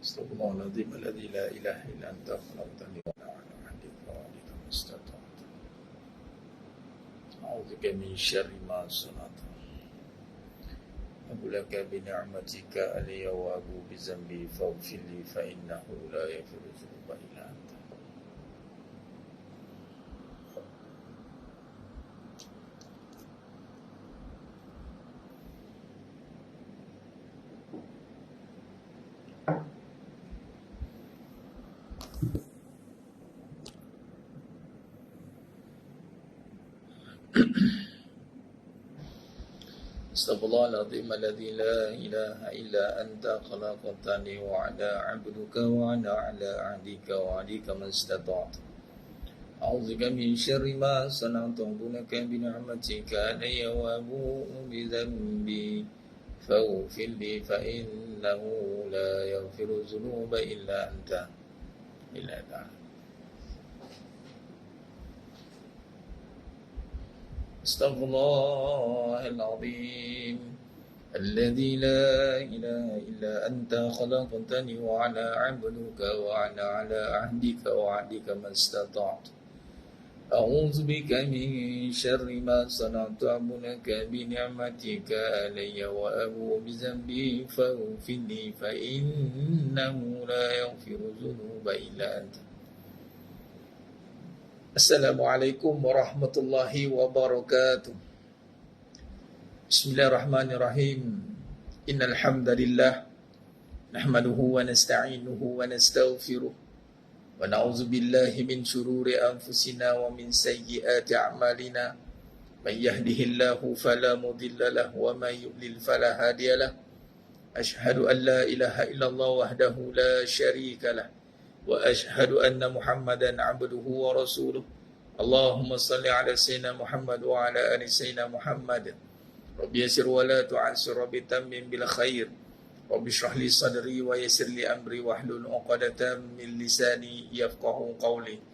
استغفر الله العظيم الذي لا إله إلا أنت خلقتني وأنا على عهدك ووعدك ما استطعت أعوذ بك من شر ما صنعت أبو لك بنعمتك علي وأبو بذنبي فاغفر لي فإنه لا يغفر الذنوب إلا أنت. Astaghfirullahaladzim alladzi la ilaha illa anta khalaqtani wa ana 'abduka wa ana 'ala 'ahdika wa 'adika mastata'tu. A'udzubika min syarri ma sana'tu bunaka bi ni'matika alayya wa abu'u bi dhanbi faghfir li fa innahu la yaghfiru dhunuba illa anta. Illa anta. Astaghfirullahaladzim alladzi la ilaha illa anta khalaqtani wa ana 'abduka wa ana 'ala 'ahdika wa 'adika mastata'tu. A'udzu bika min syarri ma sana'tu abunaka bi ni'matika alayya wa abu bi dhanbi faghfir li fa innahu la yaghfiru dhunuba illa anta. Assalamualaikum warahmatullahi wabarakatuh. Bismillahirrahmanirrahim. Innal hamdalillah nahmaduhu wa nasta'inuhu wa nastaghfiruh wa na'udzu billahi min shururi anfusina wa min sayyiati a'malina. May yahdihillahu fala mudilla lahu wa may yudlil fala hadiya lahu. Ashhadu an la ilaha illallah wahdahu la syarika lahu wa ashhadu anna Muhammadan 'abduhu wa rasuluh. Allahumma salli ala sayyidina Muhammad wa ala ali sayyidina Muhammad. Rabbi yassir wa la tu'assir, rabbi tammim bil khair. Rabbi shrah li sadri wa yassir li amri wahlul 'uqdatam min lisani yafqahu qawli.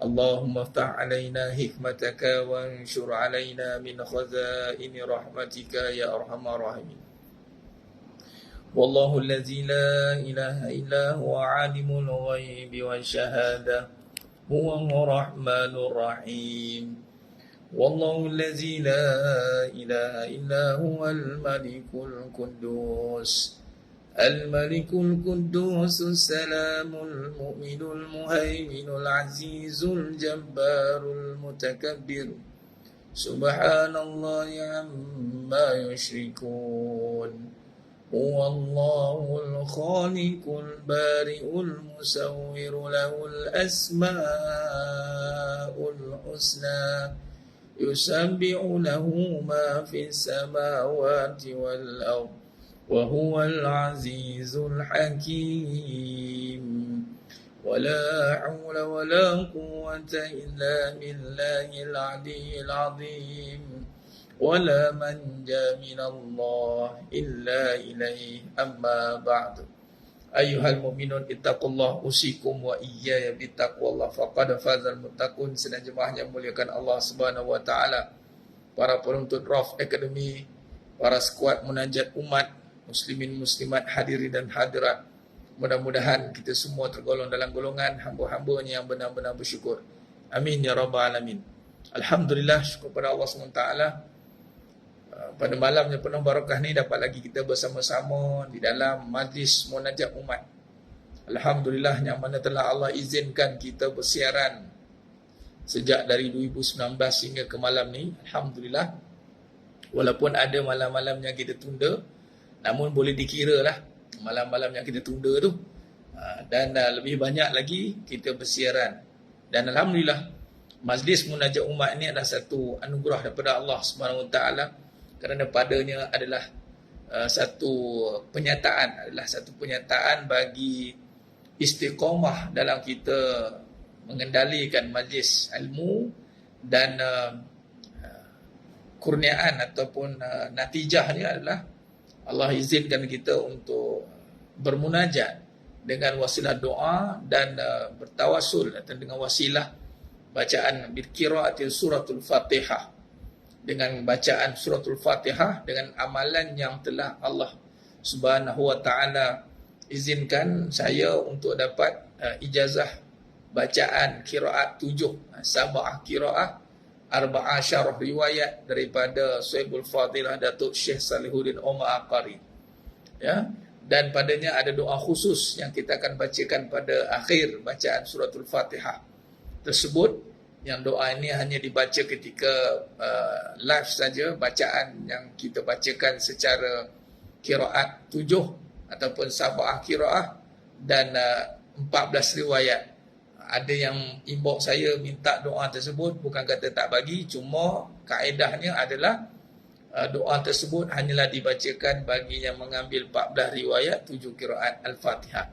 Allahumma iftah 'alaina hikmataka wa anshur 'alaina min khazaini rahmatika ya arhamar rahimin. Wallahu allazi la ilaha illa huwa alimul ghaibi wasyahada huwa rahmanur rahim. Wallahu allazi la ilaha illa huwal malikul quddus al-malikul quddus salamul mu'minul muhaiminul azizul jabbarul mutakabbir. Subhanallahi amma yushrikun. هو الله الخالق البارئ المصور له الأسماء الحسنى يسبح له ما في السماوات والأرض وهو العزيز الحكيم. ولا حول ولا قوة إلا بالله العلي العظيم. ولا منجا من الله إلا إليه أما بعد. أيها المؤمنون اتقوا الله أوصيكم وإياي بتقوى الله فقد فاز المتقون. Sedang jemaah yang muliakan Allah Subhanahu wa taala, para penuntut Raf Academy, para skuad munajat umat, muslimin muslimat, hadirin dan hadirat, mudah-mudahan kita semua tergolong dalam golongan hamba-hambanya yang benar-benar bersyukur. Amin ya rabbal alamin. Alhamdulillah, syukur pada Allah SWT. Pada malam yang penuh barakah ni dapat lagi kita bersama-sama di dalam majlis munajat umat. Alhamdulillah, yang mana telah Allah izinkan kita bersiaran sejak dari 2019 hingga ke malam ni. Alhamdulillah, walaupun ada malam-malam yang kita tunda, namun boleh dikira lah malam-malam yang kita tunda tu, dan lebih banyak lagi kita bersiaran. Dan Alhamdulillah, majlis munajat umat ini adalah satu anugerah daripada Allah Subhanahu Wa Taala, kerana padanya adalah satu penyataan bagi istiqamah dalam kita mengendalikan majlis ilmu, dan kurniaan ataupun natijahnya adalah Allah izinkan kita untuk bermunajat dengan wasilah doa dan bertawasul atau dengan wasilah bacaan qiraatil suratul Fatihah, dengan bacaan suratul Fatihah dengan amalan yang telah Allah Subhanahu wa taala izinkan saya untuk dapat ijazah bacaan qiraat 7, sab'ah qiraat, arba'ah syarah riwayat daripada Sahibul Fadilah Datuk Syekh Salihuddin Omar Aqari. Ya, dan padanya ada doa khusus yang kita akan bacakan pada akhir bacaan suratul Fatihah tersebut, yang doa ini hanya dibaca ketika live saja, bacaan yang kita bacakan secara qiraat 7 ataupun sab'ah qiraat dan 14 riwayat. Ada yang inbox saya minta doa tersebut, bukan kata tak bagi, cuma kaedahnya adalah doa tersebut hanyalah dibacakan bagi yang mengambil 14 riwayat 7 qiraat Al-Fatihah.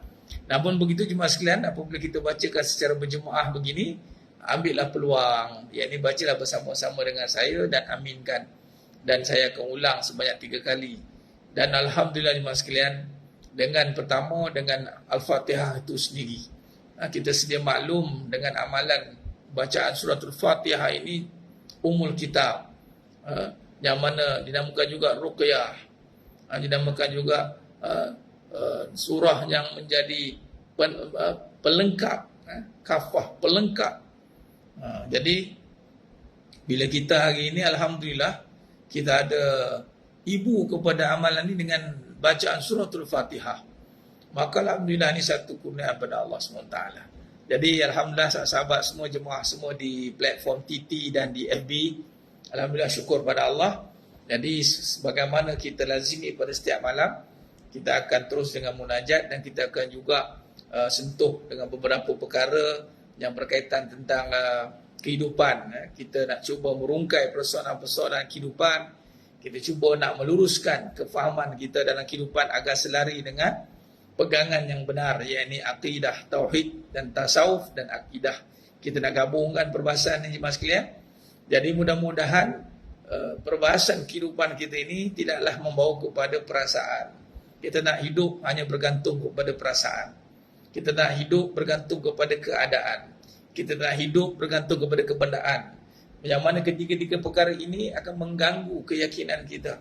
Namun begitu jemaah sekalian, apabila kita bacakan secara berjemaah begini, ambillah peluang, yakni bacalah bersama-sama dengan saya dan aminkan. Dan saya akan ulang sebanyak 3 kali. Dan alhamdulillah jemaah sekalian, dengan pertama dengan Al-Fatihah itu sendiri, kita sedia maklum dengan amalan bacaan suratul Fatihah ini umul kitab, yang mana dinamakan juga ruqyah, dinamakan juga surah yang menjadi pelengkap, kafah, pelengkap. Jadi bila kita hari ini alhamdulillah kita ada ibu kepada amalan ini dengan bacaan suratul Fatihah, maka alhamdulillah ini satu kurnia pada Allah SWT. Jadi alhamdulillah sahabat semua, jemaah semua di platform TT dan di FB, alhamdulillah syukur pada Allah. Jadi sebagaimana kita lazimi pada setiap malam, kita akan terus dengan munajat dan kita akan juga sentuh dengan beberapa perkara yang berkaitan tentang kehidupan. Kita nak cuba merungkai persoalan-persoalan kehidupan. Kita cuba nak meluruskan kefahaman kita dalam kehidupan agar selari dengan pegangan yang benar, iaitu akidah, tauhid dan tasawuf dan akidah. Kita nak gabungkan perbahasan ini jemaah sekalian. Jadi mudah-mudahan perbahasan kehidupan kita ini tidaklah membawa kepada perasaan. Kita nak hidup hanya bergantung kepada perasaan. Kita nak hidup bergantung kepada keadaan. Kita nak hidup bergantung kepada kebendaan. Yang mana ketiga-tiga perkara ini akan mengganggu keyakinan kita.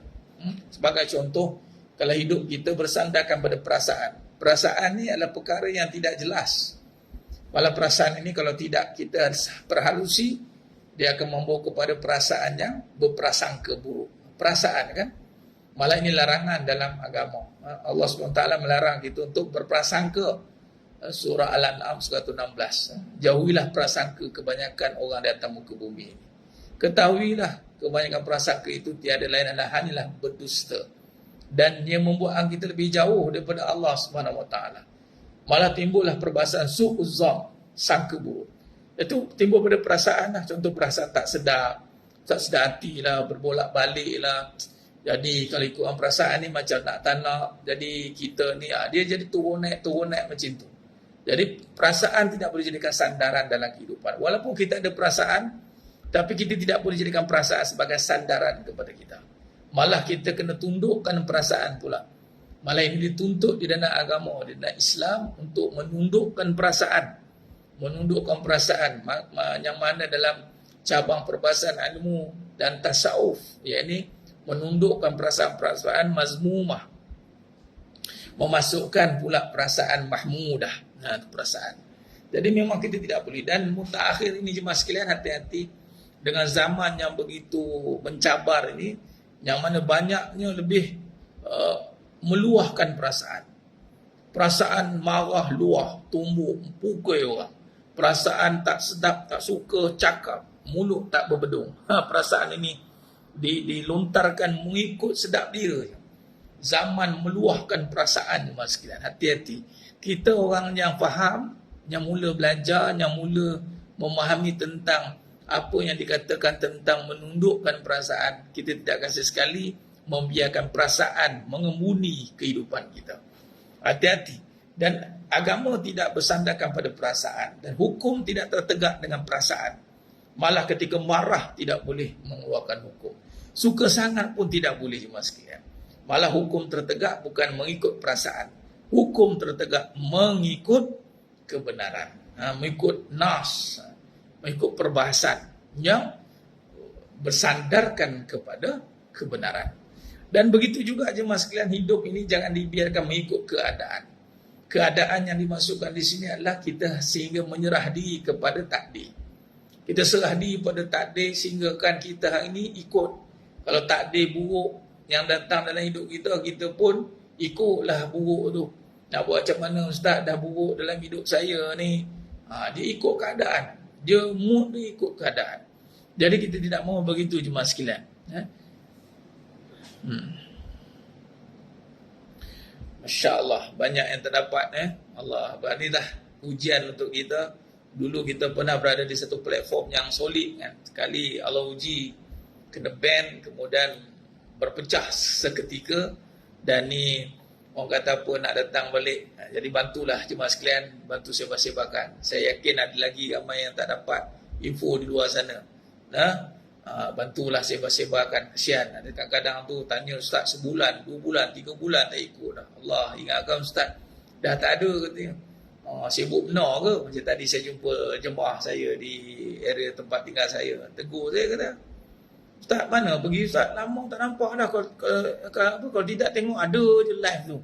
Sebagai contoh, kalau hidup kita bersandarkan pada perasaan. Perasaan ini adalah perkara yang tidak jelas. Walau perasaan ini kalau tidak kita perhalusi, dia akan membawa kepada perasaan yang berprasangka buruk. Perasaan kan? Malah ini larangan dalam agama. Allah SWT melarang kita untuk berprasangka. Surah Al-An'am 116. Jauhilah prasangka kebanyakan orang di atas muka bumi ini. Ketahuilah kebanyakan prasangka itu tiada lain adalah hanyalah berdusta. Dan dia membuat kita lebih jauh daripada Allah SWT. Malah timbullah perbahasan su'uzzam, sangka buruk. Itu timbul pada perasaan lah. Contoh perasaan tak sedar hati lah, berbolak-balik lah. Jadi kalau ikut perasaan ni macam tak nak. Jadi kita ni dia jadi turun naik macam tu. Jadi perasaan tidak boleh jadikan sandaran dalam kehidupan. Walaupun kita ada perasaan, tapi kita tidak boleh jadikan perasaan sebagai sandaran kepada kita. Malah kita kena tundukkan perasaan pula. Malah ini dituntut di dalam agama, di dalam Islam untuk menundukkan perasaan. Menundukkan perasaan yang mana dalam cabang perbahasan ilmu dan tasawuf, iaitu menundukkan perasaan-perasaan mazmumah, memasukkan pula perasaan mahmudah. Perasaan. Jadi memang kita tidak boleh. Dan mutakhir ini jemaah sekalian, hati-hati dengan zaman yang begitu mencabar ini, yang mana banyaknya lebih meluahkan perasaan. Perasaan marah luah, tumbuk, pukul orang. Perasaan tak sedap, tak suka cakap, mulut tak berbedung. Perasaan ini dilontarkan mengikut sedap dia. Zaman meluahkan perasaan jemaah sekalian. Hati-hati. Kita orang yang faham, yang mula belajar, yang mula memahami tentang apa yang dikatakan tentang menundukkan perasaan, kita tidak akan sesekali membiarkan perasaan mengemuni kehidupan kita. Hati-hati. Dan agama tidak bersandarkan pada perasaan. Dan hukum tidak tertegak dengan perasaan. Malah ketika marah tidak boleh mengeluarkan hukum. Suka sangat pun tidak boleh jemaah sekalian. Malah hukum tertegak bukan mengikut perasaan. Hukum tertegak mengikut kebenaran, mengikut nas, mengikut perbahasan yang bersandarkan kepada kebenaran. Dan begitu juga jemaah sekalian, hidup ini jangan dibiarkan mengikut keadaan. keadaan yang dimasukkan di sini adalah kita sehingga menyerah diri kepada takdir. Kita serah diri pada takdir sehingga kan kita hari ini ikut. Kalau takdir buruk yang datang dalam hidup kita, kita pun ikutlah buruk tu. Nak buat macam mana ustaz, dah buruk dalam hidup saya ni. Dia ikut keadaan. Dia mood dia ikut keadaan. Jadi kita tidak mahu begitu jemaah sekalian. Masya Allah, banyak yang terdapat. Allah, berani dah ujian untuk kita. Dulu kita pernah berada di satu platform yang solid kan. Sekali Allah uji, kena ban, kemudian berpecah seketika. Dan ni orang kata apa, nak datang balik. Jadi bantulah jemaah sekalian, bantu sebar-sebarkan. Saya yakin ada lagi ramai yang tak dapat info di luar sana. Bantulah sebar-sebarkan. Kesian, ada kadang-kadang tu tanya ustaz sebulan, 2 bulan, 3 bulan tak ikut dah. Allah, ingatkan ustaz, dah tak ada katanya. Sibuk benar ke? Macam tadi saya jumpa jemaah saya di area tempat tinggal saya. Tegur saya kata, ustaz mana pergi ustaz? Lama tak nampak dah. Kalau tidak tengok ada je live tu.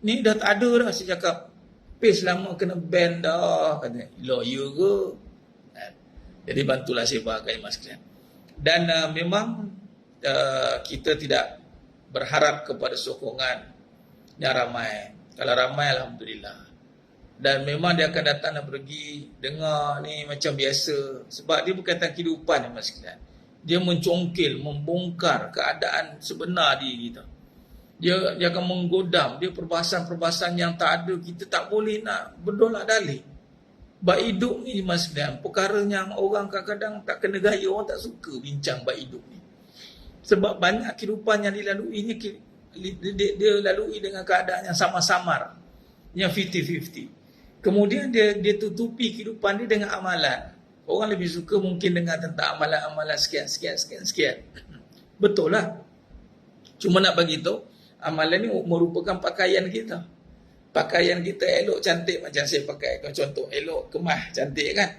Ni dah tak ada dah. Saya cakap, page lama kena ban dah. Kata, ya ke? Jadi bantulah sebarkan mas sekalian. Dan memang kita tidak berharap kepada sokongan yang ramai. Kalau ramai, alhamdulillah. Dan memang dia akan datang dan pergi, dengar ni macam biasa. Sebab dia bukan tentang kehidupan ni mas sekalian. Dia mencongkil, membongkar keadaan sebenar diri kita. Dia akan menggodam. Dia perbahasan-perbahasan yang tak ada. Kita tak boleh nak berdolak dalih. Bab hidup ni mas sekalian, perkara yang orang kadang-kadang tak kena gaya, orang tak suka bincang bab hidup ni. Sebab banyak kehidupan yang dilalui ni, dia lalui dengan keadaan yang samar-samar, yang 50-50. Kemudian dia tutupi kehidupan dia dengan amalan. Orang lebih suka mungkin dengar tentang amalan-amalan sekian. Betul lah. Cuma nak bagi tahu, amalan ni merupakan pakaian kita. Pakaian kita elok cantik macam saya pakai. Contoh elok kemas cantik kan.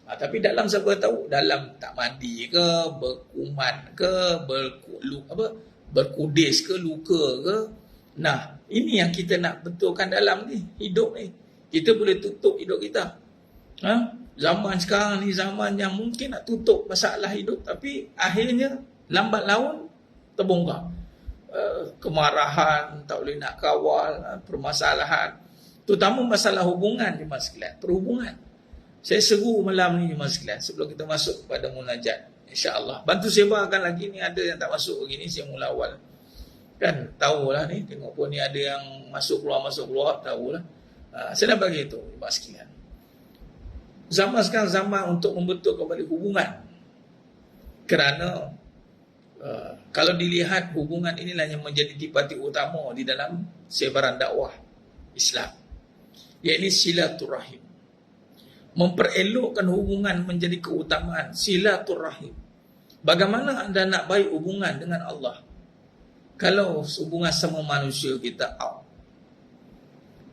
Tapi dalam siapa tahu, dalam tak mandi ke, berkuman ke, berkudis ke, luka ke. Nah, ini yang kita nak betulkan dalam ni, hidup ni. Kita boleh tutup hidup kita. Zaman sekarang ni zaman yang mungkin nak tutup masalah hidup, tapi akhirnya lambat laun terbongkar. Kemarahan, tak boleh nak kawal, permasalahan, terutama masalah hubungan jemaah sekalian, perhubungan. Saya seru malam ni jemaah sekalian sebelum kita masuk pada munajat, insya-Allah. Bantu sebarkan lagi ni, ada yang tak masuk begini, saya mula awal. Kan tahulah ni, tengok pun ni ada yang masuk keluar, tahulah. Saya nak bagi itu jemaah sekalian. Zaman sekarang zaman untuk membentuk kembali hubungan. Kerana kalau dilihat hubungan inilah yang menjadi tipati utama di dalam sebaran dakwah Islam, iaitu silaturahim. Memperelokkan hubungan menjadi keutamaan silaturahim. Bagaimana anda nak baik hubungan dengan Allah kalau hubungan sama manusia kita out?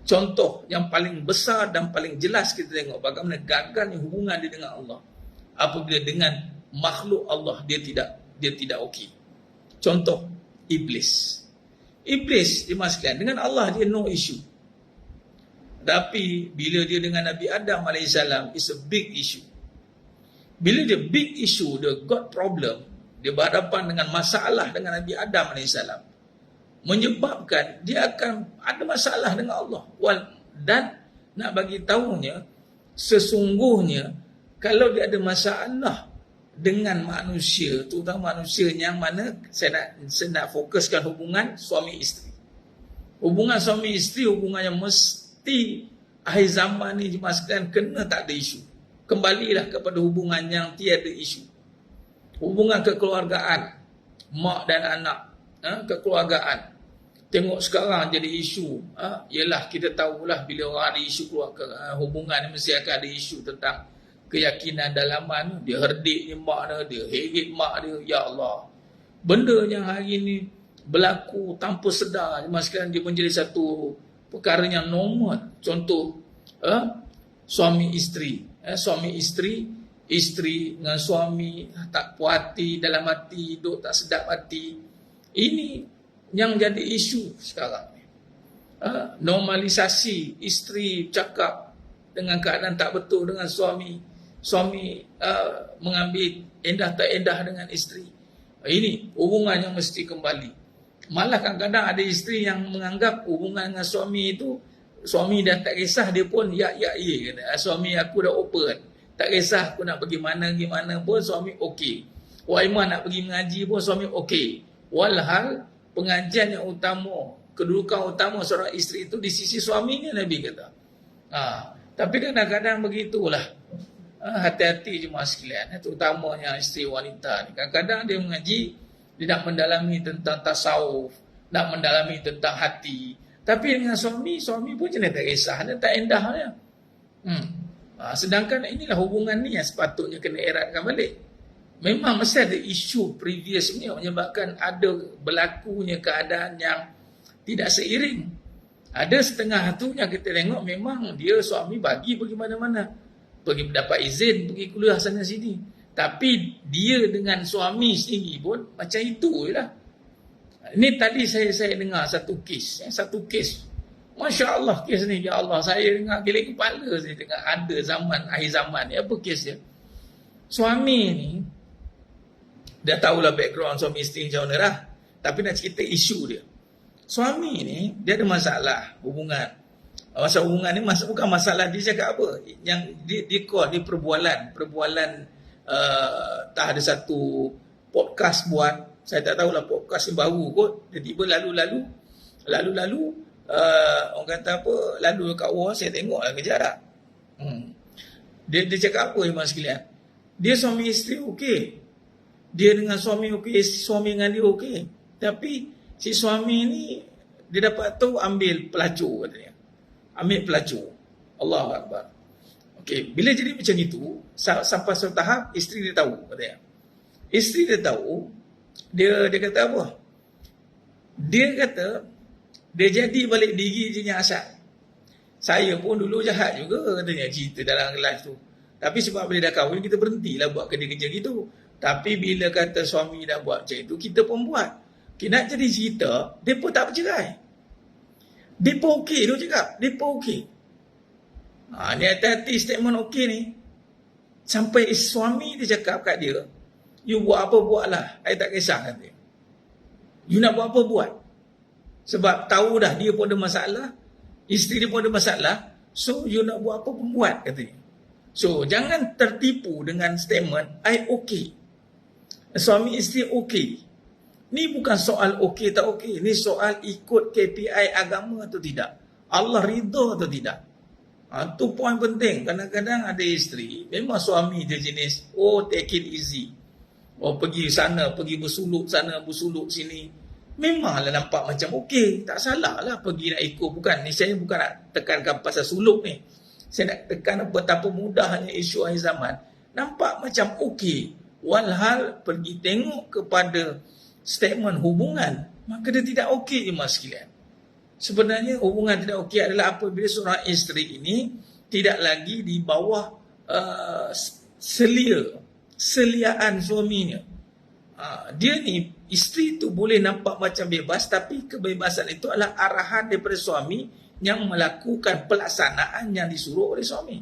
Contoh yang paling besar dan paling jelas kita tengok bagaimana gagalnya hubungan dia dengan Allah apabila dengan makhluk Allah dia tidak okey. Contoh Iblis. Iblis jemaah sekalian, dengan Allah dia no issue. Tapi bila dia dengan Nabi Adam AS, is a big issue. Bila dia big issue, dia got problem, dia berhadapan dengan masalah dengan Nabi Adam AS, menyebabkan dia akan ada masalah dengan Allah. Dan nak bagi tahunya, sesungguhnya kalau dia ada masalah dengan manusia, terutama manusia yang mana saya nak fokuskan hubungan suami isteri. Hubungan suami isteri, hubungan yang mesti akhir zaman ni jemaah sekalian kena tak ada isu. Kembalilah kepada hubungan yang tiada isu. Hubungan kekeluargaan, mak dan anak, kekeluargaan. Tengok sekarang jadi isu, ialah kita tahulah bila orang ada isu keluarga, hubungan mesti akan ada isu tentang keyakinan dalaman. Dia herdik ni mak dia herit mak dia. Ya Allah, benda yang hari ni berlaku tanpa sedar, maksudnya dia menjadi satu perkara yang normal. Contoh suami isteri, isteri dengan suami tak puas hati, dalam hati duk tak sedap hati. Ini yang jadi isu sekarang ni. normalisasi isteri cakap dengan keadaan tak betul dengan suami, mengambil endah tak endah dengan isteri. Ini hubungan yang mesti kembali. Malah kadang-kadang ada isteri yang menganggap hubungan dengan suami itu, suami dah tak kisah, dia pun ya kata. Suami aku dah open, tak kisah aku nak pergi mana pun suami okey. Waiman nak pergi mengaji pun suami okey. Walhal pengajian yang utama, kedudukan utama seorang isteri itu di sisi suaminya, Nabi kata. Tapi kadang-kadang begitulah. Hati-hati jemaah sekalian, terutamanya isteri wanita ni. Kadang-kadang dia mengaji, dia nak mendalami tentang tasawuf, nak mendalami tentang hati. Tapi dengan suami pun jenis tak kisah, dia tak endah dia. Sedangkan inilah hubungan ni yang sepatutnya kena eratkan balik. Memang mesti ada isu previous ni menyebabkan ada berlakunya keadaan yang tidak seiring. Ada setengah tu yang kita tengok memang dia suami bagi pergi mana-mana, pergi mendapat izin, pergi kuliah sana sini. Tapi dia dengan suami sendiri pun macam itu je lah. Ini tadi saya dengar satu kes. Masya Allah kes ni, ya Allah, saya dengar geleng kepala, saya dengar ada akhir zaman ni. Apa kes dia? Suami ni, dah tahulah background suami isteri macam mana lah. Tapi nak cerita isu dia. Suami ni, dia ada masalah hubungan. Masalah hubungan ni bukan masalah dia cakap apa. Yang dia call, dia perbualan tak ada satu podcast buat. Saya tak tahulah podcast yang baru kot. Dia tiba lalu orang kata apa, lalu kat luar saya tengok lah kejap. Dia cakap apa Iman sekalian? Dia suami isteri okey. Dia dengan suami okey, suami dengan dia okey. Tapi si suami ni dia dapat tahu ambil pelacur katanya. Ambil pelacur. Allahu Akbar. Okey, bila jadi macam itu, sampai suatu tahap isteri dia tahu katanya. Isteri dia tahu, dia kata apa? Dia kata dia jadi balik diri je yang asal. Saya pun dulu jahat juga katanya cerita dalam live tu. Tapi sebab bila dah kahwin kita berhentilah buat kerja-kerja gitu. Tapi bila kata suami dah buat macam itu, kita pun buat. Okay, nak jadi cerita, dia pun tak bercerai. Dia pun okey tu cakap. Dia pun okey. Ni hati-hati statement okey ni. Sampai suami dia cakap kat dia, you buat apa buatlah, I tak kisah kata. You nak buat apa buat. Sebab tahu dah dia pun ada masalah, isteri dia pun ada masalah, so you nak buat apa pun buat katanya. So jangan tertipu dengan statement I okey. Suami isteri okey. Ni bukan soal okey tak okey, ni soal ikut KPI agama atau tidak, Allah ridha atau tidak. Tu poin penting. Kadang-kadang ada isteri memang suami dia jenis take it easy, pergi sana, pergi bersuluk sana, bersuluk sini. Memanglah nampak macam okey, tak salah lah pergi nak ikut. Bukan, ni saya bukan nak tekankan pasal suluk ni. Saya nak tekan betapa mudahnya isu akhir zaman. Nampak macam okey, walhal pergi tengok kepada statement hubungan, maka dia tidak okey jemaah sekalian. Sebenarnya hubungan tidak okey adalah apabila seorang isteri ini tidak lagi di bawah seliaan suaminya. Dia ni, isteri tu boleh nampak macam bebas, tapi kebebasan itu adalah arahan daripada suami yang melakukan pelaksanaan yang disuruh oleh suami.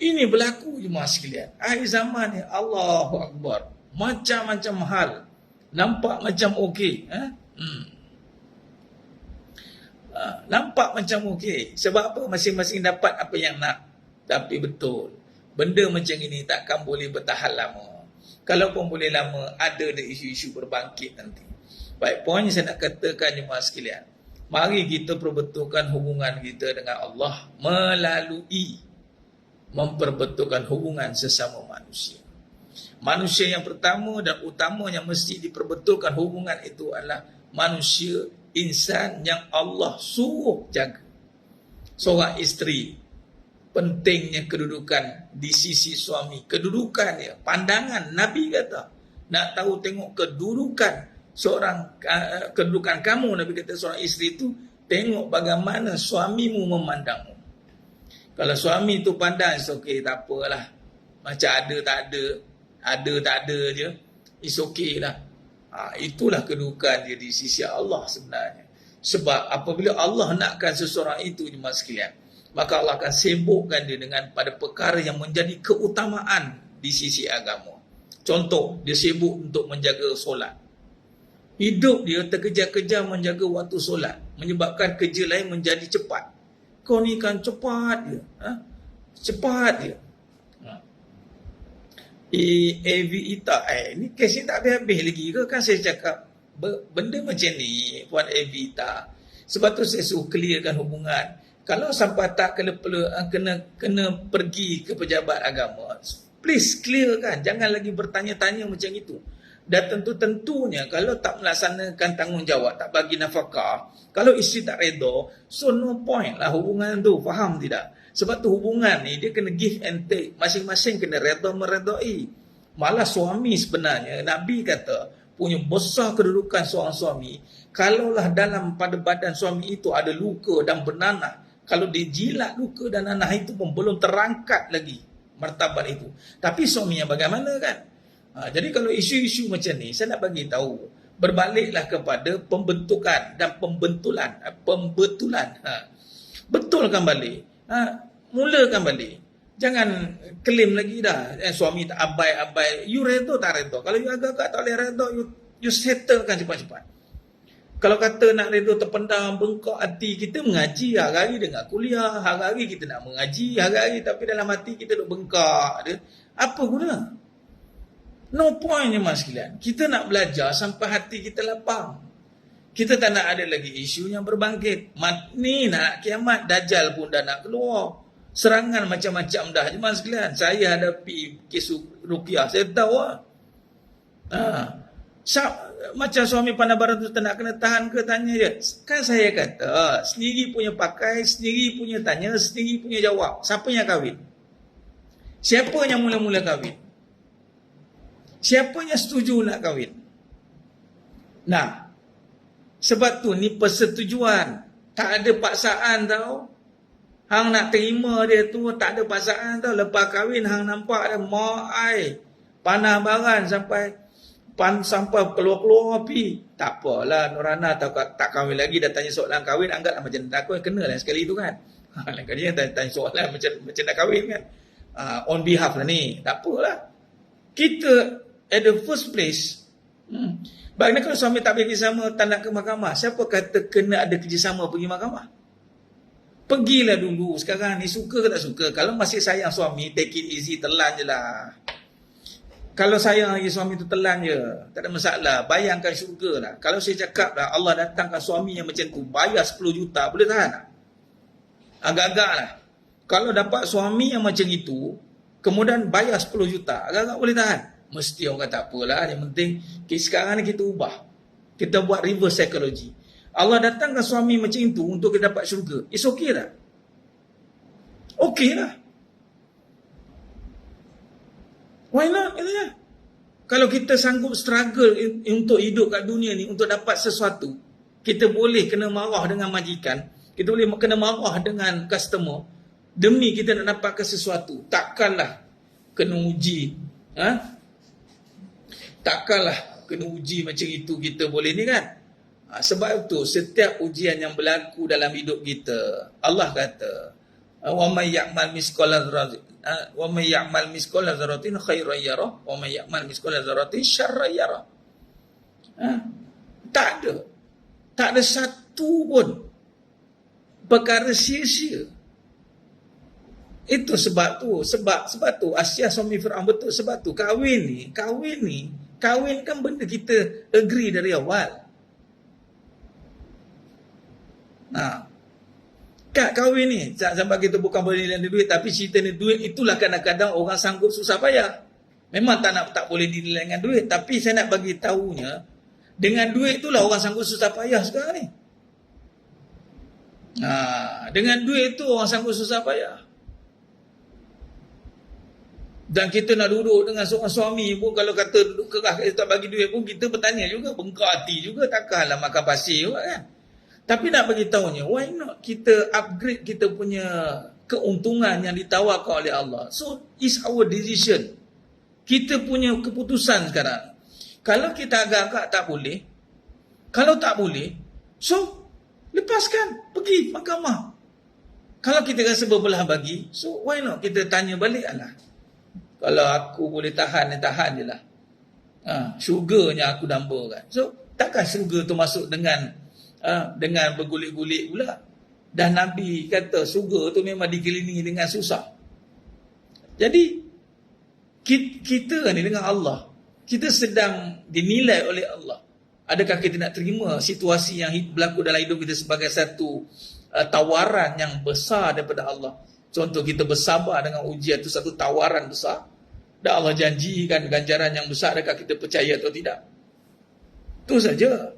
Ini berlaku jemaah sekalian. Akhir zaman ni, Allahu Akbar, macam-macam hal nampak macam okey. Nampak macam okey. Sebab apa? Masing-masing dapat apa yang nak. Tapi betul, benda macam ini takkan boleh bertahan lama. Kalau pun boleh lama, ada isu-isu berbangkit nanti. Baik, poin yang saya nak katakan jemaah sekalian, mari kita perbetulkan hubungan kita dengan Allah melalui memperbetulkan hubungan sesama manusia. Manusia yang pertama dan utama yang mesti diperbetulkan hubungan itu adalah manusia, insan yang Allah suruh jaga. Seorang isteri, pentingnya kedudukan di sisi suami. Kedudukannya, pandangan Nabi kata, nak tahu tengok kedudukan seorang, kedudukan kamu, Nabi kata seorang isteri itu, tengok bagaimana suamimu memandangmu. Kalau suami tu pandang, okay, tak apalah, macam ada tak ada je, it's okay lah. Itulah kedudukan dia di sisi Allah sebenarnya. Sebab apabila Allah nakkan seseorang itu jemaah sekalian, maka Allah akan sibukkan dia dengan pada perkara yang menjadi keutamaan di sisi agama. Contoh, dia sibuk untuk menjaga solat. Hidup dia terkejar-kejar menjaga waktu solat, menyebabkan kerja lain menjadi cepat. Kau ni kan cepat dia. Cepat dia. Evita, ni kes ni tak habis-habis lagi ke? Kan saya cakap benda macam ni Puan Evita. Sebab tu saya suruh clearkan hubungan. Kalau sampai tak kena pergi ke pejabat agama, please clearkan. Jangan lagi bertanya-tanya macam itu. Dan tentunya kalau tak melaksanakan tanggungjawab, tak bagi nafkah, kalau isteri tak reda, so no point lah hubungan tu. Faham tidak? Sebab tu hubungan ni dia kena give and take. Masing-masing kena reda meredai. Malah suami sebenarnya, Nabi kata, punya besar kedudukan seorang suami, kalaulah dalam pada badan suami itu ada luka dan bernanah, kalau dia jilat luka dan nanah itu pun belum terangkat lagi martabat itu. Tapi suaminya bagaimana kan? Jadi kalau isu-isu macam ni, saya nak bagi tahu, berbaliklah kepada pembentukan dan pembetulan. Betulkan balik. Mulakan balik. Jangan klaim lagi dah. Suami tak abai-abai. You redha tak redha. Kalau you agak-agak tak boleh redha, you settlekan cepat-cepat. Kalau kata nak redha terpendam, bengkak hati, kita mengaji. Hari-hari dengar kuliah. Hari-hari kita nak mengaji. Hari-hari tapi dalam hati kita duk bengkak. Apa guna? No point je mas sekalian. Kita nak belajar sampai hati kita lapang. Kita tak nak ada lagi isu yang berbangkit. Ni nak kiamat, Dajjal pun dah nak keluar. Serangan macam-macam dah jemaah sekalian. Saya hadapi kes ruqyah, saya tahu lah. Macam suami pandai barang tu tak nak kena tahan ke, tanya je. Kan saya kata, sendiri punya pakai, sendiri punya tanya, sendiri punya jawab. Siapa yang kahwin? Siapa yang mula-mula kahwin? Siapa yang setuju nak kahwin? Nah, sebab tu ni persetujuan. Tak ada paksaan tau. Hang nak terima dia tu, tak ada paksaan tau. Lepas kahwin, hang nampak ada mak ai panah baran sampai keluar-keluar api. Tak apalah, Nurana tak kahwin lagi, dah tanya soalan kahwin, anggaplah macam tak kahwin, kena lah sekali tu kan. Lain kali tanya soalan macam nak kahwin kan. On behalf lah ni, tak apalah. Kita at the first place, bagaimana kalau suami tak pergi sama, tak nak ke mahkamah, siapa kata kena ada kerjasama pergi mahkamah? Pergilah dulu sekarang ni, suka ke tak suka. Kalau masih sayang suami, take it easy, telan je lah. Kalau sayang lagi suami tu, telan je, tak ada masalah. Bayangkan syurga lah. Kalau saya cakap lah, Allah datangkan suami yang macam tu, bayar 10 juta, boleh tahan tak? Agak-agak lah. Kalau dapat suami yang macam itu, kemudian bayar 10 juta, agak-agak boleh tahan. Mesti orang kata apalah, yang penting sekarang ni kita ubah. Kita buat reverse psychology. Allah datangkan suami macam itu untuk kita dapat syurga. It's okay tak? Okay lah. Why not? Kalau kita sanggup struggle untuk hidup kat dunia ni, untuk dapat sesuatu, kita boleh kena marah dengan majikan, kita boleh kena marah dengan customer, demi kita nak dapatkan sesuatu. Takkanlah kena uji. Takkanlah kena uji macam itu kita boleh ni kan. Sebab itu setiap ujian yang berlaku dalam hidup kita, Allah kata, wa may ya'mal misqala dzarratin khairan yarah wa may ya'mal misqala dzarratin syarran yarah. Tak ada satu pun perkara sia-sia. Itu sebab tu Asia suami Firaun, betul. Sebab tu kahwin kan benda kita agree dari awal. Kahwin ni sampai kita bukan bernilai duit, tapi cerita ni duit itulah kadang-kadang orang sanggup susah payah. Memang tak boleh dinilai dengan duit, tapi saya nak bagi tahunya, dengan duit itulah orang sanggup susah payah sekarang ni. Dengan duit itu orang sanggup susah payah. Dan kita nak duduk dengan seorang suami pun, kalau kata duduk keras, kita tak bagi duit pun, kita bertanya juga, bengkak hati juga, takkanlah makan pasir juga kan. Tapi nak bagi tahunya, why not kita upgrade kita punya keuntungan yang ditawarkan oleh Allah. So, it's our decision. Kita punya keputusan sekarang. Kalau kita agak-agak tak boleh, kalau tak boleh, so lepaskan, pergi mahkamah. Kalau kita rasa berbelah bagi, so why not kita tanya balik lah. Kalau aku boleh tahan je lah. Syurganya aku dambakan. So takkan syurga tu masuk dengan bergulit-gulit pula. Dan Nabi kata syurga tu memang dikelilingi dengan susah. Jadi kita ni dengan Allah, kita sedang dinilai oleh Allah. Adakah kita nak terima situasi yang berlaku dalam hidup kita sebagai satu tawaran yang besar daripada Allah? Contoh, kita bersabar dengan ujian itu satu tawaran besar, dan Allah janjikan ganjaran yang besar. Adakah kita percaya atau tidak? Itu saja.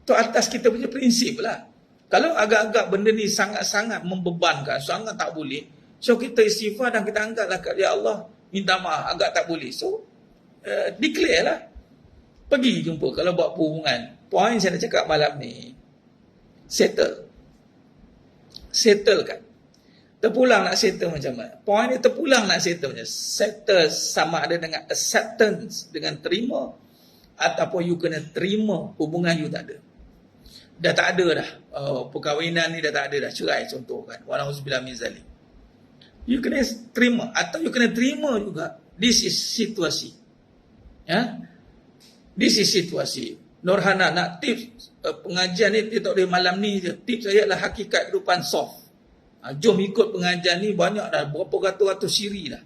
Itu atas kita punya prinsip lah. Kalau agak-agak benda ni sangat-sangat membebankan, sangat tak boleh, so kita istighfar dan kita angkatlah kat Ya Allah, minta maaf, agak tak boleh, so declare lah, pergi jumpa. Kalau buat perhubungan, poin saya nak cakap malam ni, settlekan. Terpulang nak settle macam mana? Poin ni terpulang nak settle macam mana? Settle sama ada dengan acceptance, dengan terima, ataupun you kena terima hubungan you tak ada. Dah tak ada dah. Perkahwinan ni dah tak ada dah. Cerai contoh kan. Walauzubillah min zalik. You kena terima. Atau you kena terima juga. This is situasi. This is situasi. Nurhana nak tips pengajian ni, dia tak boleh malam ni je. Tips saya adalah hakikat kehidupan soft. Jom ikut pengajian ni, banyak dah. Berapa ratus-ratus siri dah.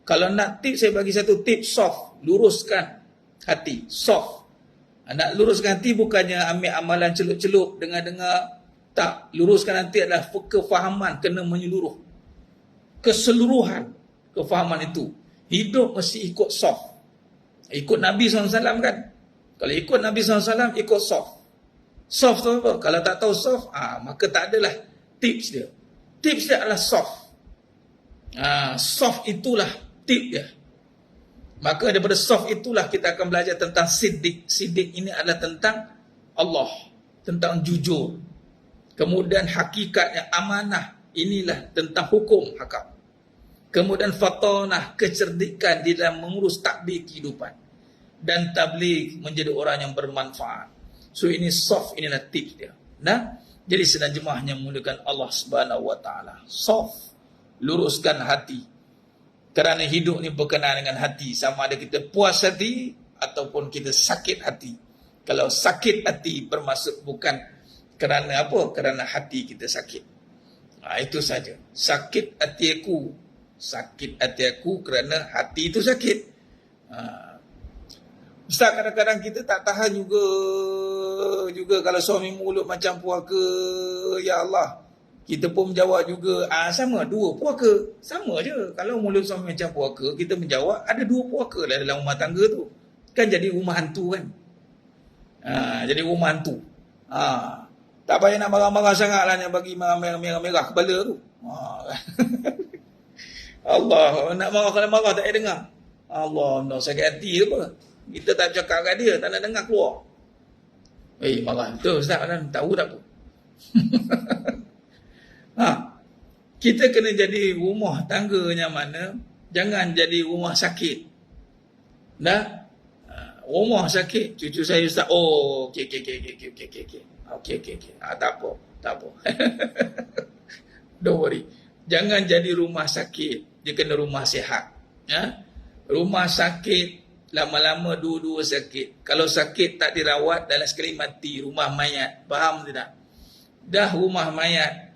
Kalau nak tips, saya bagi satu tips soft. Luruskan hati. Soft. Nak luruskan hati bukannya ambil amalan celup-celup, dengar-dengar. Tak. Luruskan hati adalah kefahaman, kena menyeluruh. Keseluruhan kefahaman itu. Hidup mesti ikut soft. Ikut Nabi SAW kan. Kalau ikut Nabi SAW, ikut soft. Soft tu apa? Kalau tak tahu soft, maka tak adalah tips dia. Tips dia adalah soft. Soft itulah tip dia. Maka daripada soft itulah kita akan belajar tentang siddiq. Siddiq ini adalah tentang Allah, tentang jujur. Kemudian hakikatnya amanah, inilah tentang hukum hakam. Kemudian fatanah, kecerdikan di dalam mengurus takbir kehidupan. Dan tabligh, menjadi orang yang bermanfaat. So ini soft, inilah tips dia. Nah, jadi sedang jemaahnya memulakan Allah Subhanahu wa taala. Soft, luruskan hati. Kerana hidup ni berkenaan dengan hati. Sama ada kita puas hati ataupun kita sakit hati. Kalau sakit hati bermaksud bukan kerana apa? Kerana hati kita sakit. Itu saja. Sakit hati aku. Sakit hati aku kerana hati itu sakit. Ustaz, kadang-kadang kita tak tahan juga kalau suami mulut macam puaka. Ya Allah. Kita pun menjawab juga, sama, dua puaka. Sama je. Kalau mulut suami macam puaka, kita menjawab, ada dua puaka lah dalam rumah tangga tu. Kan jadi rumah hantu kan. Jadi rumah hantu. Tak payah nak marah-marah sangat lah, nak bagi merah-merah kepala tu. Allah, nak marah kalau marah tak payah dengar. Allah, nak sakit hati apa. Kita tak cakap kat dia, tak nak dengar keluar. Marah. Betul Ustaz, tahu tak apa. Kita kena jadi rumah tangganya mana, jangan jadi rumah sakit. Rumah sakit, cucu saya Ustaz, okey. Tak apa. Don't worry. Jangan jadi rumah sakit, dia kena rumah sihat. Rumah sakit lama-lama dua-dua sakit. Kalau sakit tak dirawat, dalam sekali mati, rumah mayat. Faham tidak? Dah rumah mayat,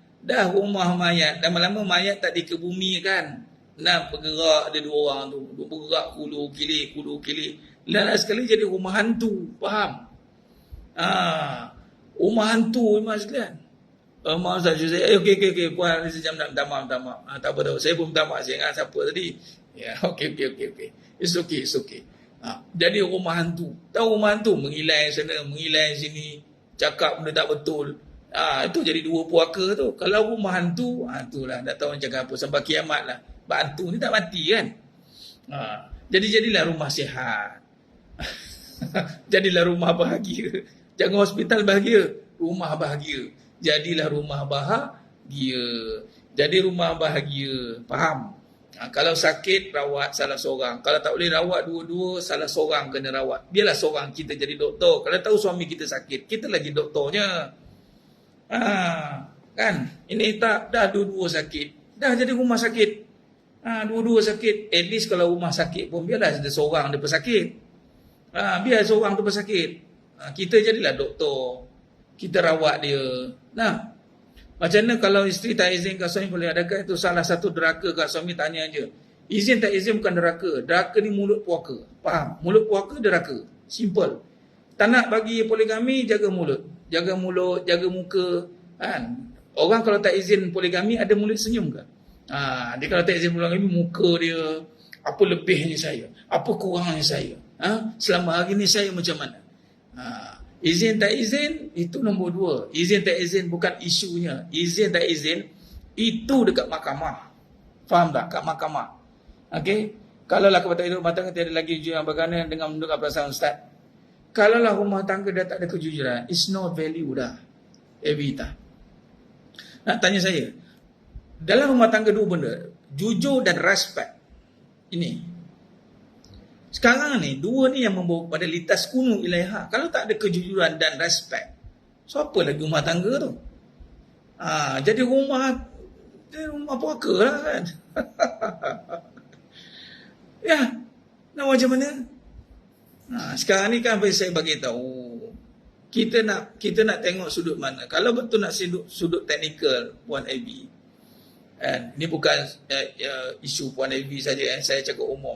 lama-lama mayat tak dikebumikan. Nak bergerak, ada dua orang tu, bergerak kulu kili. Lalu sekali jadi rumah hantu. Faham? Rumah hantu memang sekalian. Maaf saya, okey, puan sejam nak minta maaf. Tak apa, saya pun minta maaf, saya ingat siapa tadi. Ya, okey. It's okay. Jadi rumah hantu. Tahu rumah hantu? Mengilai sana, mengilai sini, cakap benda tak betul. Itu jadi dua puaka tu. Kalau rumah hantu, itulah, tak tahu macam apa, sampai kiamat lah. Sebab hantu ni tak mati kan. Jadilah rumah sihat. Jadilah rumah bahagia. Jangan hospital bahagia, rumah bahagia. Jadilah rumah bahagia. Jadi rumah bahagia. Faham? Kalau sakit, rawat salah seorang. Kalau tak boleh rawat dua-dua, salah seorang kena rawat. Biarlah seorang kita jadi doktor. Kalau tahu suami kita sakit, kita lagi doktornya. Kan? Ini tak dah dua-dua sakit. Dah jadi rumah sakit. Dua-dua sakit. At least kalau rumah sakit pun biarlah ada seorang dia pesakit. Biar seorang tu pesakit. Kita jadilah doktor. Kita rawat dia. Nah, macam mana kalau isteri tak izinkan suami boleh adakah itu salah satu deraka kat suami? Tanya aja. Izin tak izin bukan deraka. Deraka ni mulut puaka. Faham? Mulut puaka deraka. Simple. Tak nak bagi poligami, jaga mulut. Jaga mulut, jaga muka. Kan? Orang kalau tak izin poligami, ada mulut senyum ke? Dia kalau tak izin poligami, muka dia, apa lebihnya saya? Apa kurangnya saya? Selama hari ni saya macam mana? Izin tak izin, itu nombor dua. Izin tak izin bukan isunya. Izin tak izin, itu dekat mahkamah. Faham tak? Kat mahkamah. Okey? Kalaulah kepada hidup rumah tangga tiada lagi jujur yang berkaitan dengan menundukkan perasaan Ustaz. Kalaulah rumah tangga dah tak ada kejujuran, it's no value dah. Evita. Nak tanya saya, dalam rumah tangga dua benda, jujur dan respect. Ini. Sekarang ni, dua ni yang membawa kepada litas kuno ilaiha. Kalau tak ada kejujuran dan respect, siapa lagi rumah tangga tu? Jadi rumah puaka lah kan. Ya, nak macam mana? Sekarang ni kan saya bagi tahu, kita nak tengok sudut mana. Kalau betul nak sudut teknikal Puan AB, ini bukan isu Puan AB saja, saya cakap umum.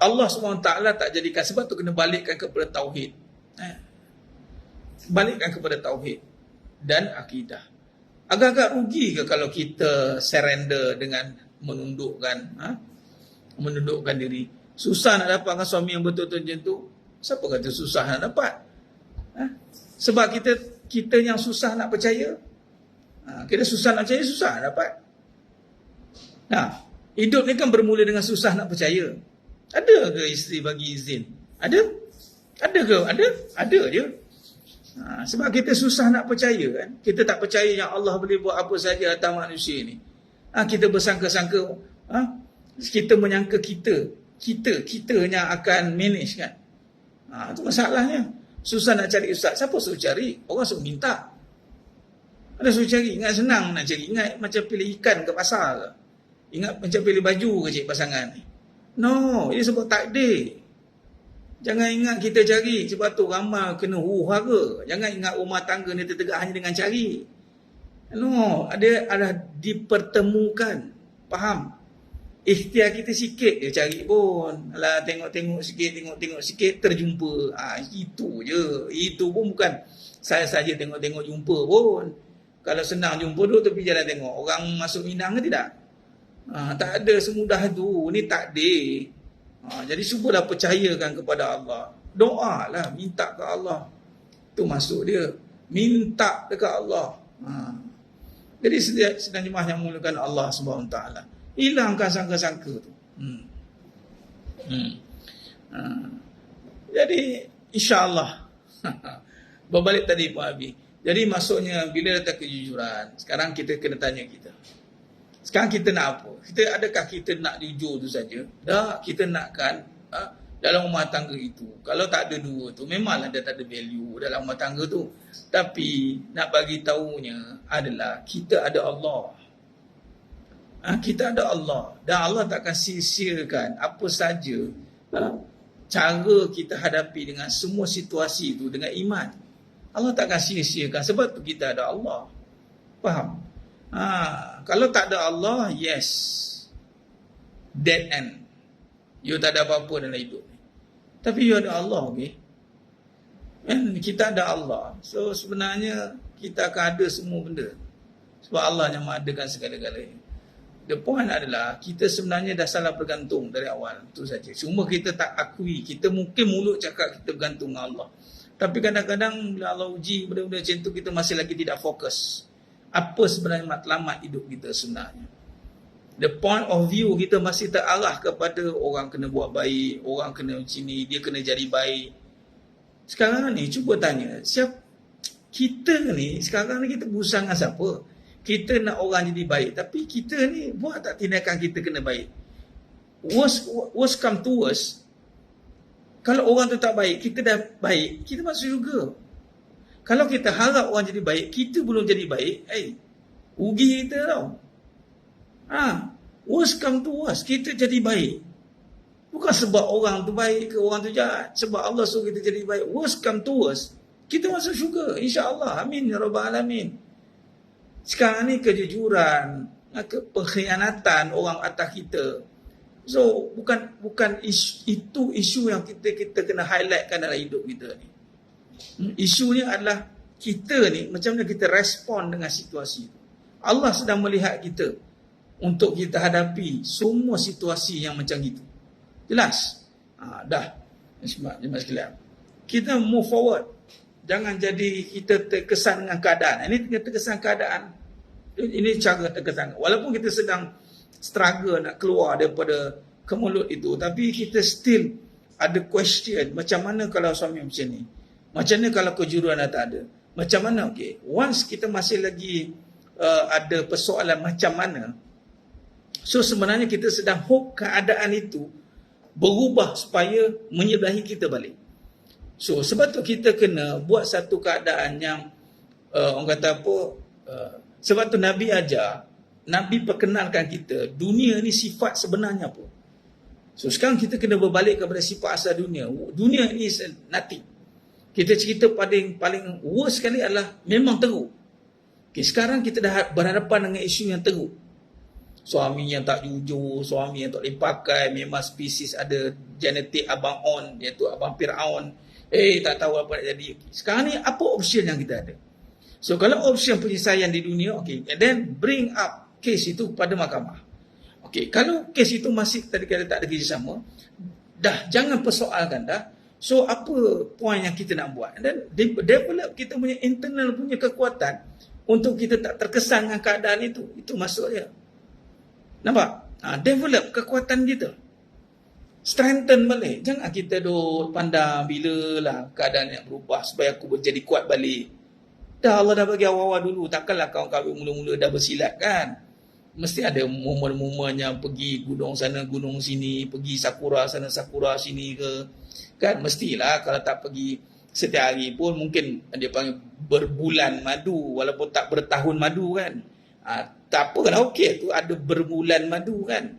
Allah SWT tak jadikan, sebab tu kena balikkan kepada tauhid. Balikkan kepada tauhid dan akidah. Agak-agak rugi ke kalau kita surrender dengan menundukkan diri? Susah nak dapatkan suami yang betul-betul macam tu. Siapa kata susah nak dapat? Sebab kita yang susah nak percaya. Kita susah nak percaya, susah nak dapat. Hidup ni kan bermula dengan susah nak percaya. Ada ke isteri bagi izin? Ada? Ada ke? Ada je. Sebab kita susah nak percaya kan. Kita tak percaya yang Allah boleh buat apa saja atas manusia ni. Kita bersangka-sangka, kita menyangka kita yang akan manage kan. Itu masalahnya. Susah nak cari ustaz. Siapa suruh cari? Orang suruh minta. Ada suruh cari. Ingat senang nak cari. Ingat macam pilih ikan ke pasar ke. Ingat macam pilih baju ke cik pasangan ni. No, ini sebab takdir. Jangan ingat kita cari. Sebab tu ramal kena huru-hara. Jangan ingat rumah tangga ni tertegak hanya dengan cari. No, ada dipertemukan. Faham? Ikhtiar kita sikit je cari pun. Alah, tengok-tengok sikit, terjumpa. Itu je. Itu pun bukan saya saja tengok-tengok jumpa pun. Kalau senang jumpa dulu tepi jalan tengok. Orang masuk Minang ke tidak? Tak ada semudah itu. Ini takdir. Jadi cubalah percayakan kepada Allah. Doa lah. Minta ke Allah. Itu masuk dia. Minta dekat Allah. Jadi sedang jemaah yang mulakan Allah SWT. Hilangkan sangka-sangka tu. Jadi insya-Allah. Berbalik tadi Pak Abi. Jadi maksudnya bila datang kejujuran, sekarang kita kena tanya kita. Sekarang kita nak apa? Adakah kita nak jujur tu saja? Dah, kita nakkan dalam rumah tangga itu. Kalau tak ada dua tu, memanglah dia tak ada value dalam rumah tangga tu. Tapi nak bagi tahunya adalah kita ada Allah. Kita ada Allah. Dan Allah takkan sia-siakan apa saja cara kita hadapi dengan semua situasi itu dengan iman. Allah takkan sia-siakan. Sebab tu kita ada Allah. Faham? Kalau tak ada Allah, yes, dead end. You tak ada apa-apa dalam hidup ni. Tapi you ada Allah, okay? Kita ada Allah. So sebenarnya kita akan ada semua benda. Sebab Allah yang mengadakan segala-galanya. The point adalah kita sebenarnya dah salah bergantung dari awal. Itu saja. Cuma kita tak akui. Kita mungkin mulut cakap kita bergantung dengan Allah. Tapi kadang-kadang bila Allah uji benda-benda macam tu, kita masih lagi tidak fokus. Apa sebenarnya matlamat hidup kita sebenarnya. The point of view kita masih terarah kepada orang kena buat baik, orang kena macam ni, dia kena jadi baik. Sekarang ni cuba tanya, kita ni sekarang ni kita berusaha dengan siapa? Kita nak orang jadi baik, tapi kita ni buat tak tindakan kita kena baik. Worst come to worst, kalau orang tu tak baik, kita dah baik, kita masuk juga. Kalau kita harap orang jadi baik, kita belum jadi baik, rugi kita tau. Worst come to worst, kita jadi baik. Bukan sebab orang tu baik ke orang tu jahat, sebab Allah suruh kita jadi baik. Worst come to worst, kita masuk syurga, insya-Allah. Amin ya rabbal alamin. Sekarang ni kejujuran, pengkhianatan orang atas kita. So bukan itu isu yang kita kena highlightkan dalam hidup kita ni. Isunya adalah kita ni macam mana kita respon dengan situasi. Allah sedang melihat kita untuk kita hadapi semua situasi yang macam itu. Jelas? Dah. Jemaah sekalian. Kita move forward. Jangan jadi kita terkesan dengan keadaan. Ini terkesan keadaan. Ini cara terkesan. Walaupun kita sedang struggle nak keluar daripada kemulut itu, tapi kita still ada question. Macam mana kalau suami macam ni? Macam mana kalau kejuruan tak ada? Macam mana? Okay. Once kita masih lagi ada persoalan macam mana, so sebenarnya kita sedang hope keadaan itu berubah supaya menyebelahi kita balik. So sebab tu kita kena buat satu keadaan yang orang kata apa, sebab tu Nabi ajar, Nabi perkenalkan kita dunia ni sifat sebenarnya apa. So sekarang kita kena berbalik kepada sifat asal dunia. Dunia ni is nothing. Kita cerita paling worst sekali adalah memang teruk. Okay, sekarang kita dah berhadapan dengan isu yang teruk. Suami yang tak jujur, suami yang tak boleh pakai, memang spesies ada genetik abang On, iaitu abang Fir'aun. Tak tahu apa nak jadi. Sekarang ni apa option yang kita ada? So kalau option penyelesaian di dunia, okay, and then bring up kes itu pada mahkamah. Okay, kalau kes itu masih tadi kata tak ada kerjasama, dah jangan persoalkan dah. So apa point yang kita nak buat? And then develop kita punya internal punya kekuatan untuk kita tak terkesan dengan keadaan itu. Itu maksudnya. Nampak? Develop kekuatan kita. Strengthen balik. Jangan kita duk pandang bila lah keadaan yang berubah supaya aku jadi kuat balik. Dah Allah dah bagi awal-awal dulu. Takkanlah kau kahwin mula-mula dah bersilat kan? Mesti ada momen-momen yang pergi gunung sana, gunung sini, pergi sakura sana, sakura sini ke. Kan mestilah kalau tak pergi setiap hari pun mungkin dia panggil berbulan madu walaupun tak bertahun madu kan. Tak apa kan, okey tu ada berbulan madu kan.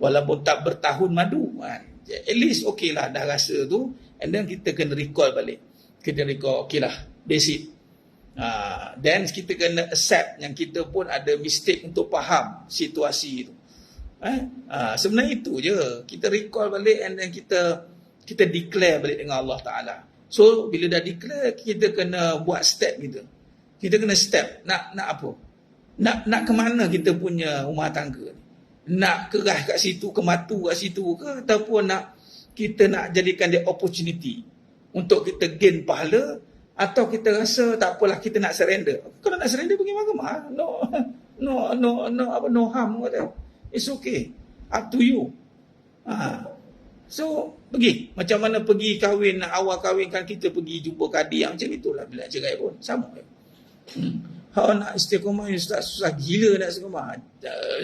Walaupun tak bertahun madu kan. At least okey lah dah rasa tu, and then kita kena recall balik. Kita recall okey lah, that's it. Then kita kena accept yang kita pun ada mistake untuk faham situasi tu. Sebenarnya itu je. Kita recall balik and then kita declare balik dengan Allah Ta'ala. So bila dah declare, kita kena buat step kita. Kita kena step. Nak apa? Nak ke mana kita punya rumah tangga? Nak kerah kat situ, kematu kat situ ke? Ataupun kita nak jadikan dia opportunity untuk kita gain pahala? Atau kita rasa tak apalah, kita nak surrender. Kalau nak surrender pergi mahkamah. No harm. It's okay. Up to you. So pergi. Macam mana pergi kahwin, awal kahwin kan kita pergi jumpa kadi yang macam itulah bila cerai pun. Sama. Kalau nak istiqamah, susah gila nak istiqamah.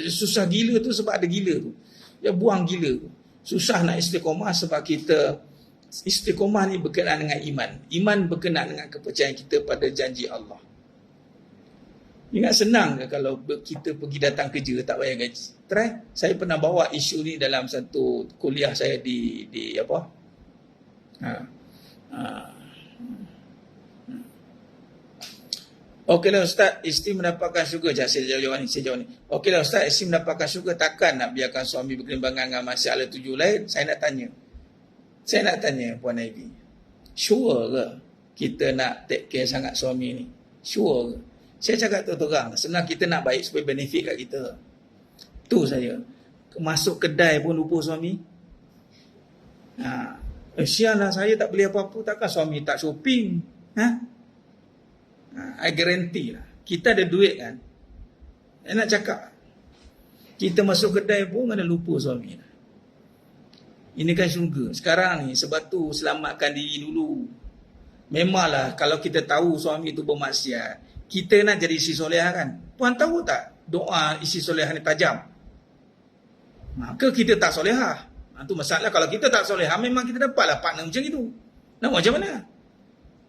Susah gila tu sebab ada gila tu. Dia buang gila tu. Susah nak istiqamah sebab kita istiqamah ni berkenaan dengan iman. Iman berkenaan dengan kepercayaan kita pada janji Allah. Ingat senang ke kalau kita pergi datang kerja tak bayar gaji? Try. Saya pernah bawa isu ni dalam satu kuliah saya di apa? Okeylah Ustaz, isteri mendapatkan syurga. Saya jawab ni. Okeylah Ustaz, isteri mendapatkan syurga, takkan nak biarkan suami berkelimbangan dengan masalah tujuh lain? Saya nak tanya Puan Ivy, sure ke kita nak take care sangat suami ni? Sure ke? Saya cakap terang, senang kita nak baik supaya benefit kat kita. Tu saja. Masuk kedai pun lupa suami. Sialah, saya tak beli apa-apa, takkan suami tak shopping? I guarantee lah. Kita ada duit kan. Saya nak cakap, kita masuk kedai pun kena lupa suami. Ini kan syurga. Sekarang ni sebab tu selamatkan diri dulu. Memanglah kalau kita tahu suami tu bermaksiat, kita nak jadi isteri solehah kan. Puan tahu tak doa isteri solehah ni tajam? Ke kita tak solehah? Itu masalah. Kalau kita tak solehah, memang kita dapatlah partner macam itu. Nak macam mana?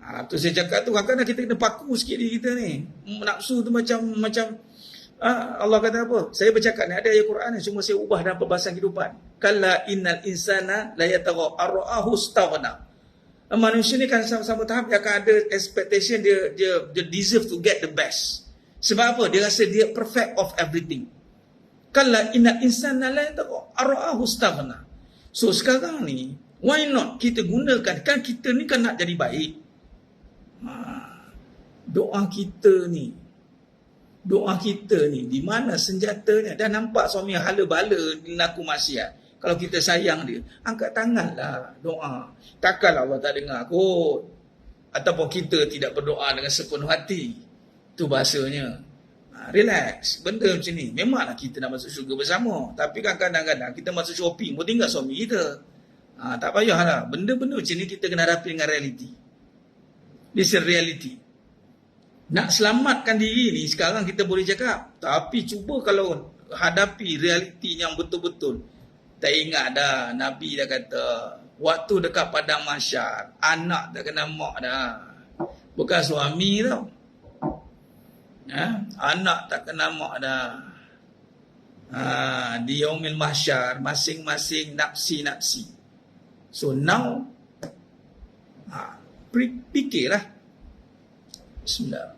Tu saya cakap tu kadang-kadang kita kena paku sikit diri kita ni. Nafsu tu macam Allah kata apa? Saya bercakap ni ada ayat Quran ni cuma saya ubah dalam perbahasan kehidupan. Kalla innal insana la yatagha ar-ra'ahu istaghna. Manusia ni kan sama-sama tahap dia akan ada expectation dia deserve to get the best. Sebab apa? Dia rasa dia perfect of everything. Kalla innal insana la yatagha ar-ra'ahu istaghna. So sekarang ni why not kita gunakan, kan kita ni kan nak jadi baik. Doa kita ni di mana senjatanya? Dah nampak suami hala bala laku maksiat. Kalau kita sayang dia, angkat tanganlah doa. Takkanlah Allah tak dengar kot. Ataupun kita tidak berdoa dengan sepenuh hati. Itu bahasanya. Relax. Benda macam ni memanglah kita nak masuk syurga bersama. Tapi kan kadang-kadang kita masuk shopping pun tinggal suami kita. Tak payahlah. Benda-benda macam ni kita kena hadapi dengan realiti. This is reality. Nak selamatkan diri ni sekarang kita boleh cakap. Tapi cuba kalau hadapi realiti yang betul-betul. Tak ingat dah Nabi dah kata waktu dekat padang mahsyar anak tak kena mak dah. Bukan suami tau. Anak tak kena mak dah. Di yaumil mahsyar masing-masing nafsi-nafsi. So now fikirlah. Bismillah.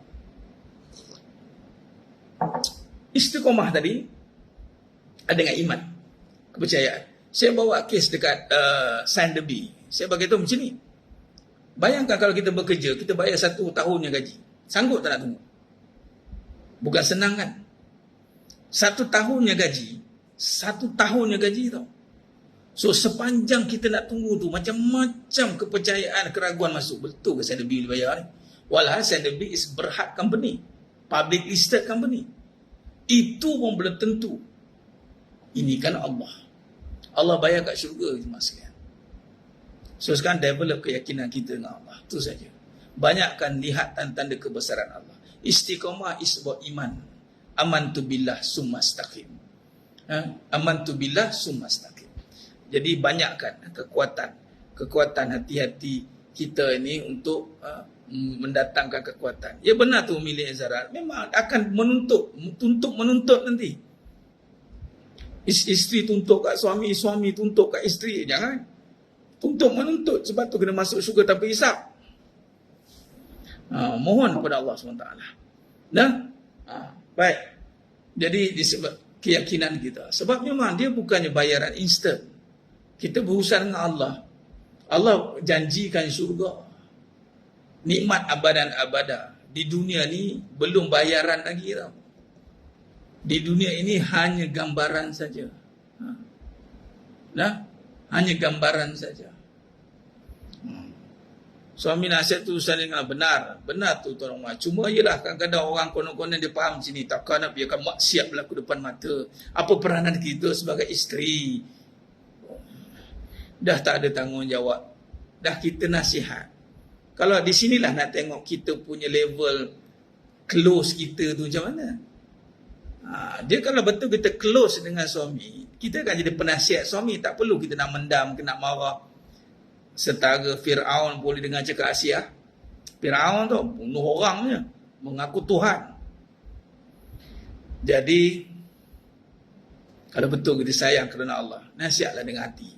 Istiqomah tadi ada dengan iman, kepercayaan. Saya bawa kes dekat Sanderby. Saya bagi tahu macam ni. Bayangkan kalau kita bekerja, kita bayar 1 tahunnya gaji. Sanggup tak nak tunggu? Bukan senang kan? 1 tahunnya gaji tau. So sepanjang kita nak tunggu tu, macam-macam kepercayaan, keraguan masuk. Betul ke Sanderby boleh bayar ni? Walhal Sanderby is berhad company, public listed company. Itu pun belum tentu. Ini kan Allah bayar kat syurga mas sekalian. So sekarang develop keyakinan kita dengan Allah. Itu saja. Banyakkan lihat tanda-tanda kebesaran Allah. Istiqamah is about iman. Amantu billah summa istaqim. Amantu billah summa istaqim. Jadi banyakkan kekuatan hati-hati kita ini untuk mendatangkan kekuatan. Ya benar tu Umi Zarat. Memang akan menuntut nanti. Isteri tuntut kat suami, suami tuntut kat isteri. Jangan. Tuntut menuntut. Sebab tu kena masuk syurga tanpa hisap. Mohon kepada Allah SWT. Baik. Jadi disebab keyakinan kita. Sebab memang dia bukannya bayaran instant. Kita berurusan dengan Allah. Allah janjikan syurga. Nikmat abadan abada. Di dunia ni belum bayaran lagi tau. Di dunia ini hanya gambaran saja. Hanya gambaran saja. Suami nasihat tu dengan benar. Benar tu tuan rumah. Cuma yelah kadang-kadang orang konon-konon dia faham sini. Takkan nak biarkan maksiat berlaku depan mata. Apa peranan kita sebagai isteri? Dah tak ada tanggungjawab. Dah kita nasihat. Kalau di sinilah nak tengok kita punya level close kita tu macam mana. Dia kalau betul kita close dengan suami, kita akan jadi penasihat suami. Tak perlu kita nak mendam, nak marah. Setara Fir'aun boleh dengar cakap Asia. Fir'aun tu bunuh orang je, mengaku Tuhan. Jadi kalau betul kita sayang kerana Allah, nasihatlah dengan hati.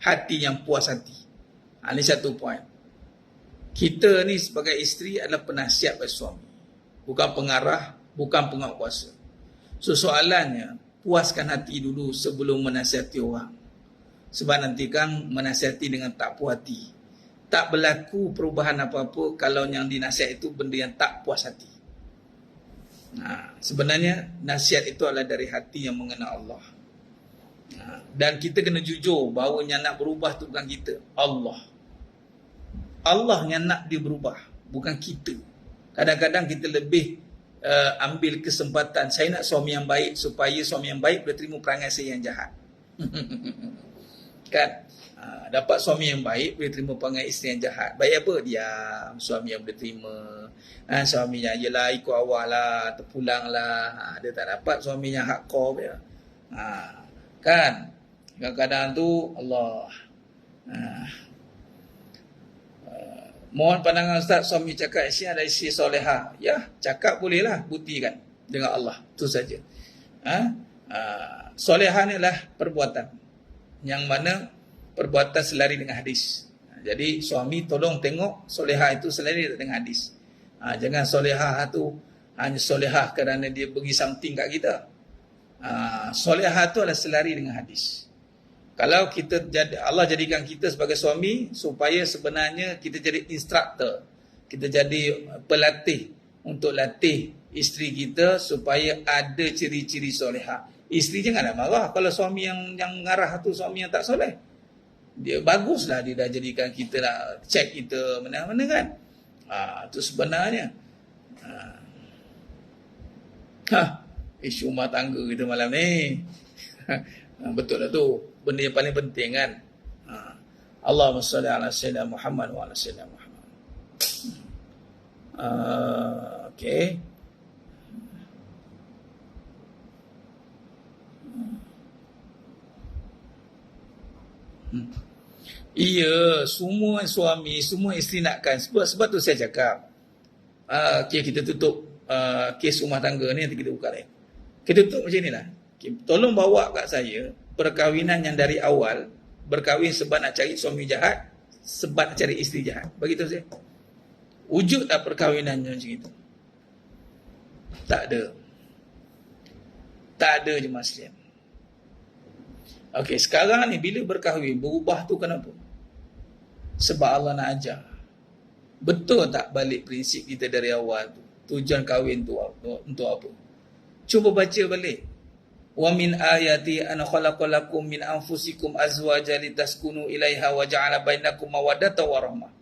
Hati yang puas hati. Ini satu poin. Kita ni sebagai isteri adalah penasihat bagi suami. Bukan pengarah, bukan penguatkuasa. So soalannya, puaskan hati dulu sebelum menasihati orang. Sebab nanti kan menasihati dengan tak puas hati. Tak berlaku perubahan apa-apa kalau yang dinasihat itu benda yang tak puas hati. Sebenarnya nasihat itu adalah dari hati yang mengenal Allah. Dan kita kena jujur bahawa yang nak berubah tu bukan kita, Allah yang nak dia berubah, bukan kita. Kadang-kadang kita lebih ambil kesempatan, saya nak suami yang baik supaya suami yang baik boleh terima perangai saya yang jahat. Kan? Dapat suami yang baik boleh terima perangai isteri yang jahat. Baik apa? Diam. Suami yang boleh terima. Suaminya yelah ikut awak lah, terpulang lah. Dia tak dapat suami yang hardcore dia. Kan? Kadang-kadang tu Allah Mohon pandangan Ustaz, suami cakap isteri ada isteri soleha. Ya, cakap bolehlah, buktikan dengan Allah. Itu saja. Soleha ni adalah perbuatan yang mana perbuatan selari dengan hadis. Jadi suami tolong tengok soleha itu selari dengan hadis. Jangan soleha tu hanya soleha kerana dia bagi something kat kita. Soleha tu adalah selari dengan hadis. Kalau kita Allah jadikan kita sebagai suami supaya sebenarnya kita jadi instruktor, kita jadi pelatih untuk latih isteri kita supaya ada ciri-ciri soleha. Isteri janganlah marah kalau suami yang mengarah tu suami yang tak soleh. Dia baguslah dia dah jadikan kita nak check kita mana-mana kan. Itu sebenarnya. Isu rumah tangga kita malam ni. Betul lah tu. Benda yang paling penting kan. Allahumma salli ala sayyidina Muhammad wa ala sayyidina Muhammad. Okay. Iya, semua suami, semua isteri nakkan. Sebab tu saya cakap. Okay, kita tutup kes rumah tangga ni, nanti kita buka lain. Kita tutup macam ni lah. Okay, tolong bawa kat saya perkahwinan yang dari awal berkahwin sebab nak cari suami jahat, sebab nak cari isteri jahat. Beritahu saya. Wujud tak perkahwinan macam itu? Tak ada. Tak ada je maslihat. Okey, sekarang ni bila berkahwin berubah tu kenapa? Sebab Allah nak ajar. Betul tak balik prinsip kita dari awal tu? Tujuan kahwin tu untuk apa? Cuba baca balik. Wa min ayati an khalaqalakum min anfusikum azwajan litaskunu ilaiha wa ja'ala bainakum mawaddatan wa rahmah.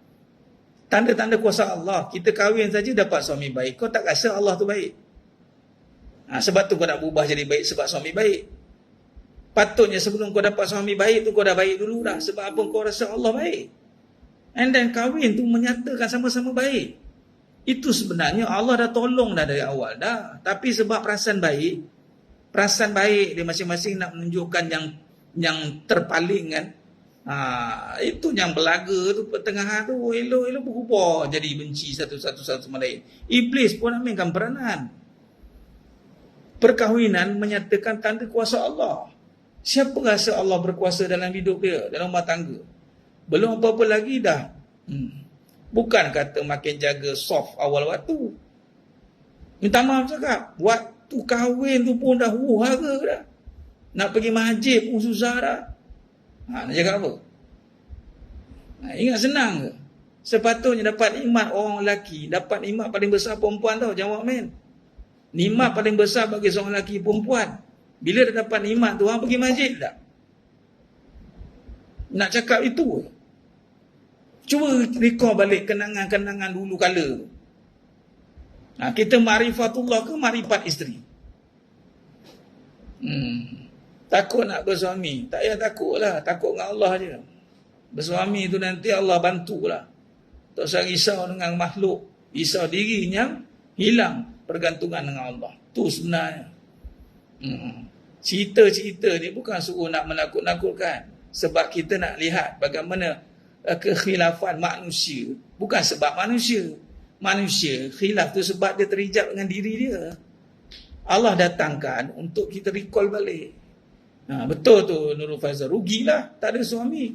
Tanda-tanda kuasa Allah. Kita kahwin saja dapat suami baik. Kau tak rasa Allah tu baik? Sebab tu kau nak berubah jadi baik sebab suami baik. Patutnya sebelum kau dapat suami baik tu kau dah baik dulu dah. Sebab apa kau rasa Allah baik? And then kahwin tu menyatakan sama-sama baik. Itu sebenarnya Allah dah tolong dah dari awal dah. Tapi sebab perasaan baik dia masing-masing nak menunjukkan yang terpaling kan. Itu yang belaga tu pertengahan tu elok-elok berubah jadi benci satu sama lain. Iblis pun ambilkan peranan. Perkahwinan menyatakan tanda kuasa Allah. Siapa rasa Allah berkuasa dalam hidup dia, dalam rumah tangga? Belum apa-apa lagi dah. Bukan kata makin jaga soft awal waktu. Minta maaf cakap, waktu kahwin tu pun dah hara dah. Nak pergi masjid pun susah dah. Nak jaga apa? Ingat senang ke? Sepatutnya dapat nikmat orang lelaki, dapat nikmat paling besar perempuan tau, jawab men. Nikmat paling besar bagi seorang lelaki perempuan. Bila dah dapat nikmat tu, orang pergi masjid tak? Nak cakap itu. Cuba recall balik kenangan-kenangan dulu kala. Kita ma'rifatullah ke ma'rifat isteri? Takut nak bersuami. Tak payah takut lah. Takut dengan Allah je. Bersuami tu nanti Allah bantulah. Tak usah risau dengan makhluk. Risau diri yang hilang pergantungan dengan Allah. Tu sebenarnya. Cerita-cerita ni bukan suruh nak menakut-nakutkan. Sebab kita nak lihat bagaimana kekhilafan manusia. Bukan sebab manusia. Manusia, khilaf tu sebab dia terijab dengan diri dia. Allah datangkan untuk kita recall balik. Betul tu Nurul Faizal. Rugilah tak ada suami.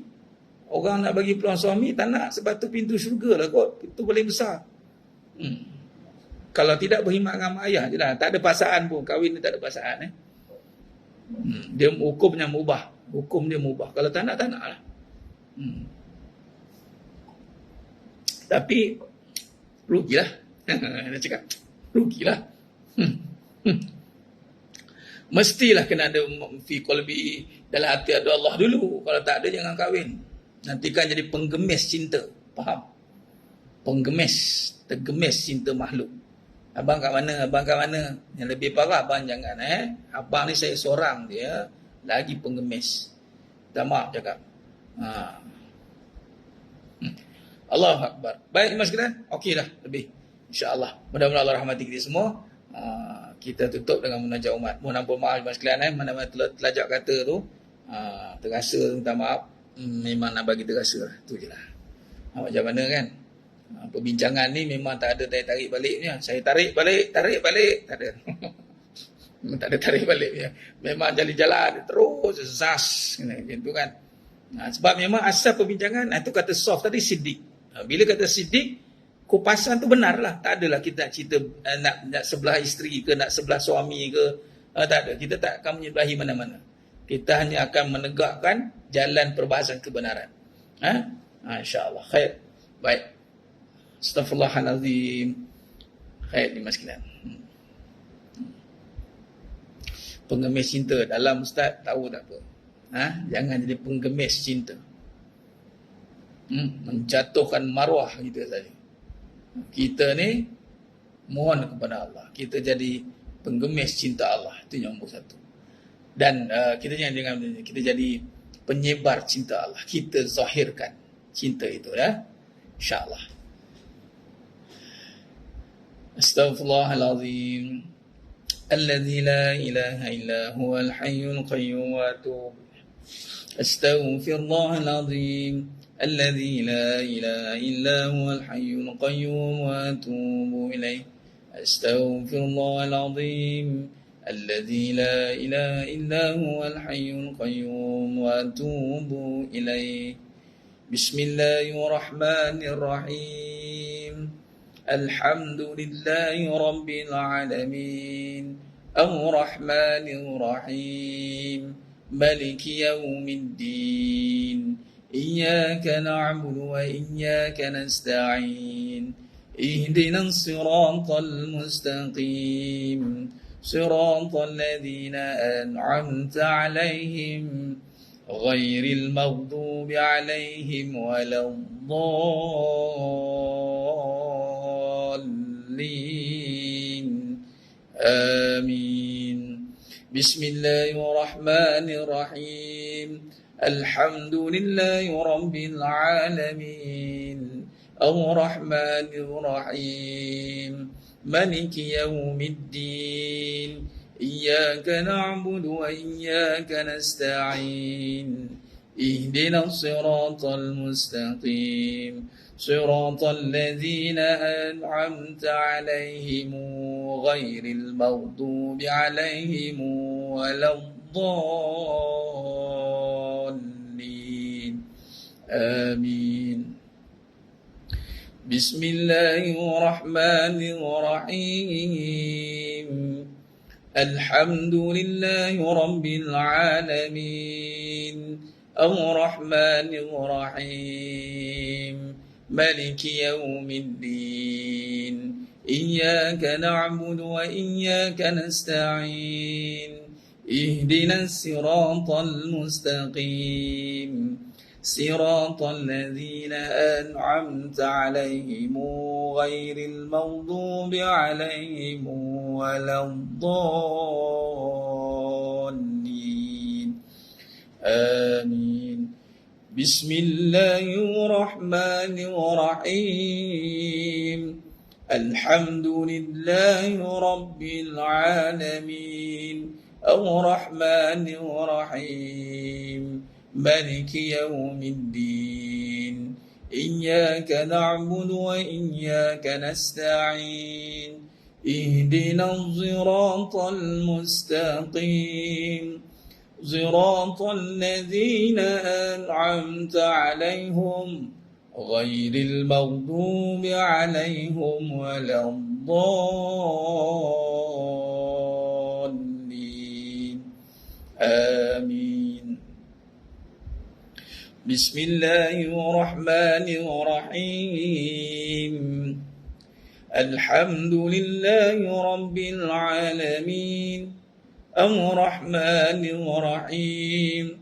Orang nak bagi peluang suami tak nak. Sebab tu pintu syurga lah kot. Itu paling besar. Kalau tidak berkhidmat dengan mak ayah je lah. Tak ada paksaan pun. Kahwin ni tak ada paksaan. Dia hukumnya mubah. Hukum dia mubah. Kalau tak nak, tak nak lah. Tapi rugilah. Dia cakap rugilah. Mestilah kena ada fi qalbi, dalam hati ada Allah dulu. Kalau tak ada jangan kahwin. Nanti kan jadi penggemis cinta. Faham? Penggemis, tergemis cinta makhluk. Abang kat mana? Abang kat mana? Yang lebih parah abang jangan Abang ni saya seorang dia lagi penggemis. Tak maaf cakap. Allahu Akbar. Baik mas sekalian. Okey dah lebih. InsyaAllah. Mudah-mudahan Allah rahmati kita semua. Kita tutup dengan munajat umat. Mohon ampun maaf mas sekalian. Mana-mana telajak kata tu terasa minta maaf. Memang nak bagi terasa lah. Tu je lah. Macam mana kan? Perbincangan ni memang tak ada tarik baliknya. Saya tarik balik, tak ada. Memang tak ada tarik baliknya. Memang jalan-jalan terus zas macam tu kan. Sebab memang asal perbincangan itu kata soft tadi sidik. Bila kata sidik, kupasan tu benar lah. Tak adalah kita nak cerita nak sebelah isteri ke, nak sebelah suami ke. Tak ada. Kita tak akan menyebelahi mana-mana. Kita hanya akan menegakkan jalan perbahasan kebenaran. InsyaAllah. Khair. Baik. Astaghfirullahalazim. Khair di sekalian. Pengemis cinta dalam ustaz tahu tak apa. Jangan jadi pengemis cinta. Menjatuhkan maruah kita saja. Kita ni mohon kepada Allah. Kita jadi penggemis cinta Allah. Itu yang nombor satu. Dan kita jangan kita jadi penyebar cinta Allah. Kita zahirkan cinta itu ya. InsyaAllah. Astaghfirullahalazim. Alladzi la ilaha illa huwal hayyul qayyum wa atubu. Astaghfirullahalazim. Alladzi la ilaha illa huwal hayyul qayyum wa atubu ilaih. Astaghfirullahalazim. الذي لا إله إلا هو الحي القيوم وأتوب إليه بسم الله الرحمن الرحيم الحمد لله رب العالمين الرحمن الرحيم ملك يوم الدين إياك نعبد وإياك نستعين اهدنا الصراط المستقيم صراط الذين أنعمت عليهم غير المغضوب عليهم ولا الضالين آمين بسم الله الرحمن الرحيم الحمد لله رب العالمين الرحمن الرحيم مالك يوم الدين إياك نعبد وإياك نستعين اهدنا الصراط المستقيم صراط الذين أنعمت عليهم غير المغضوب عليهم ولا الضالين آمين بسم الله الرحمن الرحيم الحمد لله رب العالمين الرحمن الرحيم مالك يوم الدين إياك نعبد وإياك نستعين اهدنا الصراط المستقيم صراط الذين أنعمت عليهم غير المغضوب عليهم ولا الضالين آمين بسم الله الرحمن الرحيم الحمد لله رب العالمين الرحمن الرحيم مالك يوم الدين إياك نعبد وإياك نستعين اهدنا الصراط المستقيم صراط الذين أنعمت عليهم غير المغضوب عليهم ولا الضالين آمين بسم الله الرحمن الرحيم الحمد لله رب العالمين الرحمن الرحيم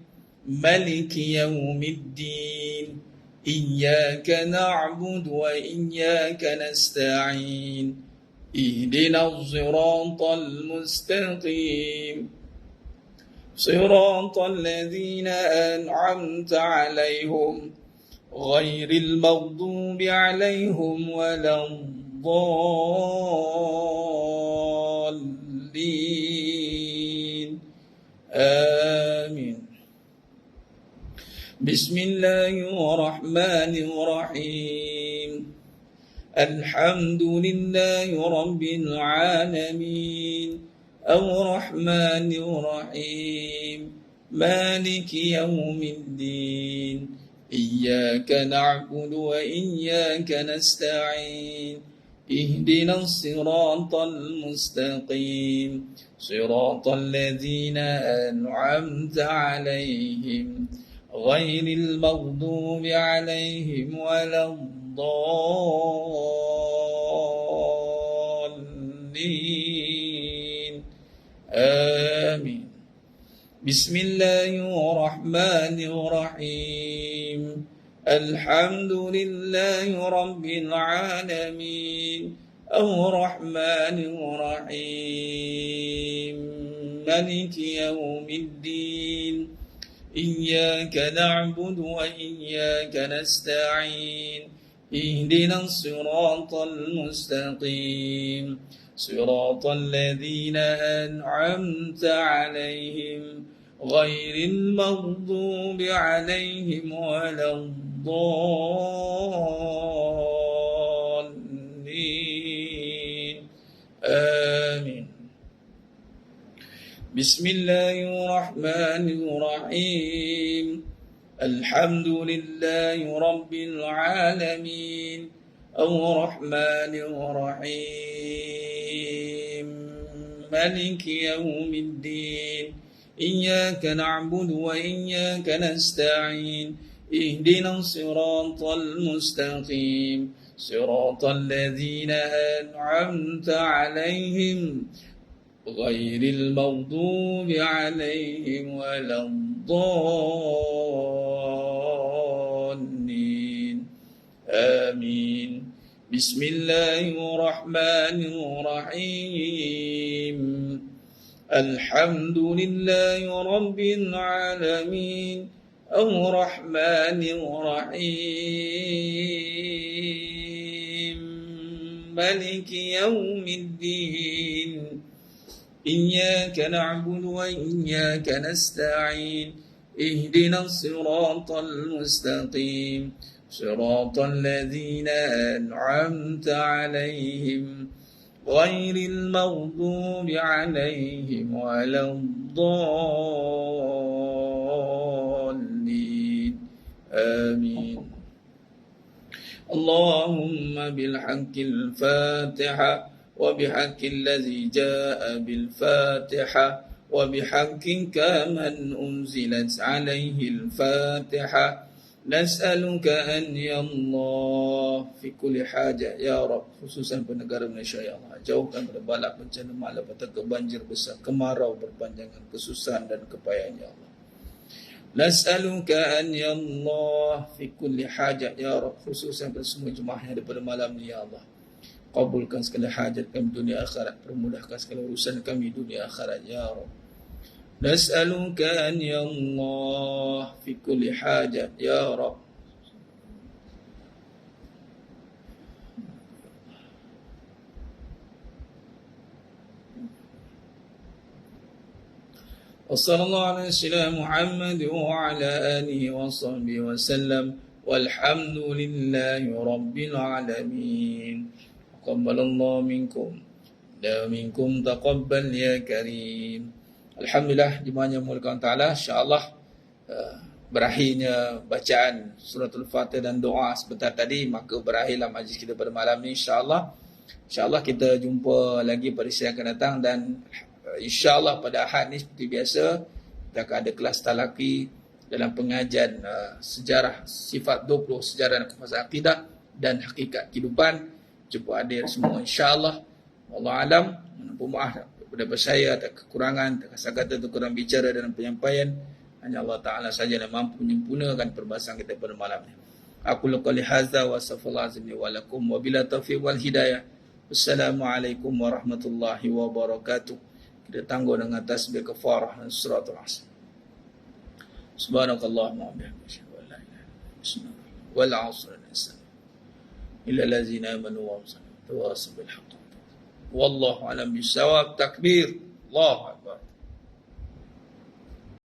مالك يوم الدين إياك نعبد وإياك نستعين اهدنا الصراط المستقيم صراط الذين أنعمت عليهم غير المغضوب عليهم ولا الضالين آمين بسم الله الرحمن الرحيم الحمد لله رب العالمين الرحمن الرحيم مالك يوم الدين إياك نعبد وإياك نستعين اهدنا الصراط المستقيم صراط الذين أنعمت عليهم غير المغضوب عليهم ولا الضالين آمين بسم الله الرحمن الرحيم الحمد لله رب العالمين الرحمن الرحيم مالك يوم الدين إياك نعبد وإياك نستعين اهدنا الصراط المستقيم صراط الذين أنعمت عليهم غير المغضوب عليهم ولا الضالين آمين بسم الله الرحمن الرحيم الحمد لله رب العالمين الرحمن الرحيم مالك يوم الدين إياك نعبد وإياك نستعين اهدنا الصراط المستقيم صراط الذين أنعمت عليهم غير المغضوب عليهم ولا الضالين آمين بسم الله الرحمن الرحيم الحمد لله رب العالمين الرحمن الرحيم مالك يوم الدين إياك نعبد وإياك نستعين اهدنا الصراط المستقيم صراط الذين أنعمت عليهم غير المغضوب عليهم ولا الضالين آمين اللهم بالحق الفاتحة وبحق الذي جاء بالفاتحة وبحقك من أنزلت عليه الفاتحة نسألك أن يا الله في كل حاجة يا رب khususan negara Malaysia ya Allah jauhkan dari bala bencana malapetaka banjir besar kemarau berpanjangan kesusahan dan kepayahan ya Allah nas'aluka an ya Allah fi kulli hajat ya Rabb khususan pada semua jemaah yang pada malam ni ya Allah kabulkan segala hajat kami dunia akhirat permudahkan segala urusan kami dunia akhirat ya Rabb nas'aluka an ya Allah fi kulli hajat ya Rabb وصلى الله على سيدنا محمد وعلى آله وصحبه وسلم والحمد لله رب العالمين تقبل الله منكم ومنكم تقبل يا كريم. Alhamdulillah dimana mulia Ta'ala insyaAllah berakhirnya bacaan suratul Fatihah dan doa sebentar tadi maka berakhirlah majlis kita pada malam ni insyaAllah kita jumpa lagi pada siang akan datang dan InsyaAllah pada Ahad ni seperti biasa kita akan ada kelas talaki dalam pengajian sejarah sifat 20 sejarah dan kefahaman akidah dan hakikat kehidupan. Jumpa hadir semua insyaAllah. Wallahu alam. Mohon maaf daripada saya atas kekurangan, atas kata atau kurang bicara dalam penyampaian. Hanya Allah Ta'ala saja yang mampu menyempurnakan perbahasan kita pada malam ini. Aku qali hadza wa astaghfirullahalazim wa lakum wa bila taufiq wal hidayah. Wassalamualaikum warahmatullahi wabarakatuh. Kita tangguh dengan tasbih kafarah dan suratul asr. Subhanakallahumma wa bihamdika wa la ilaha illa anta wal 'asr al-insan illa allazina amanu wa tawasaw bil haqq wallahu alam bisawab. Takbir, Allahu akbar.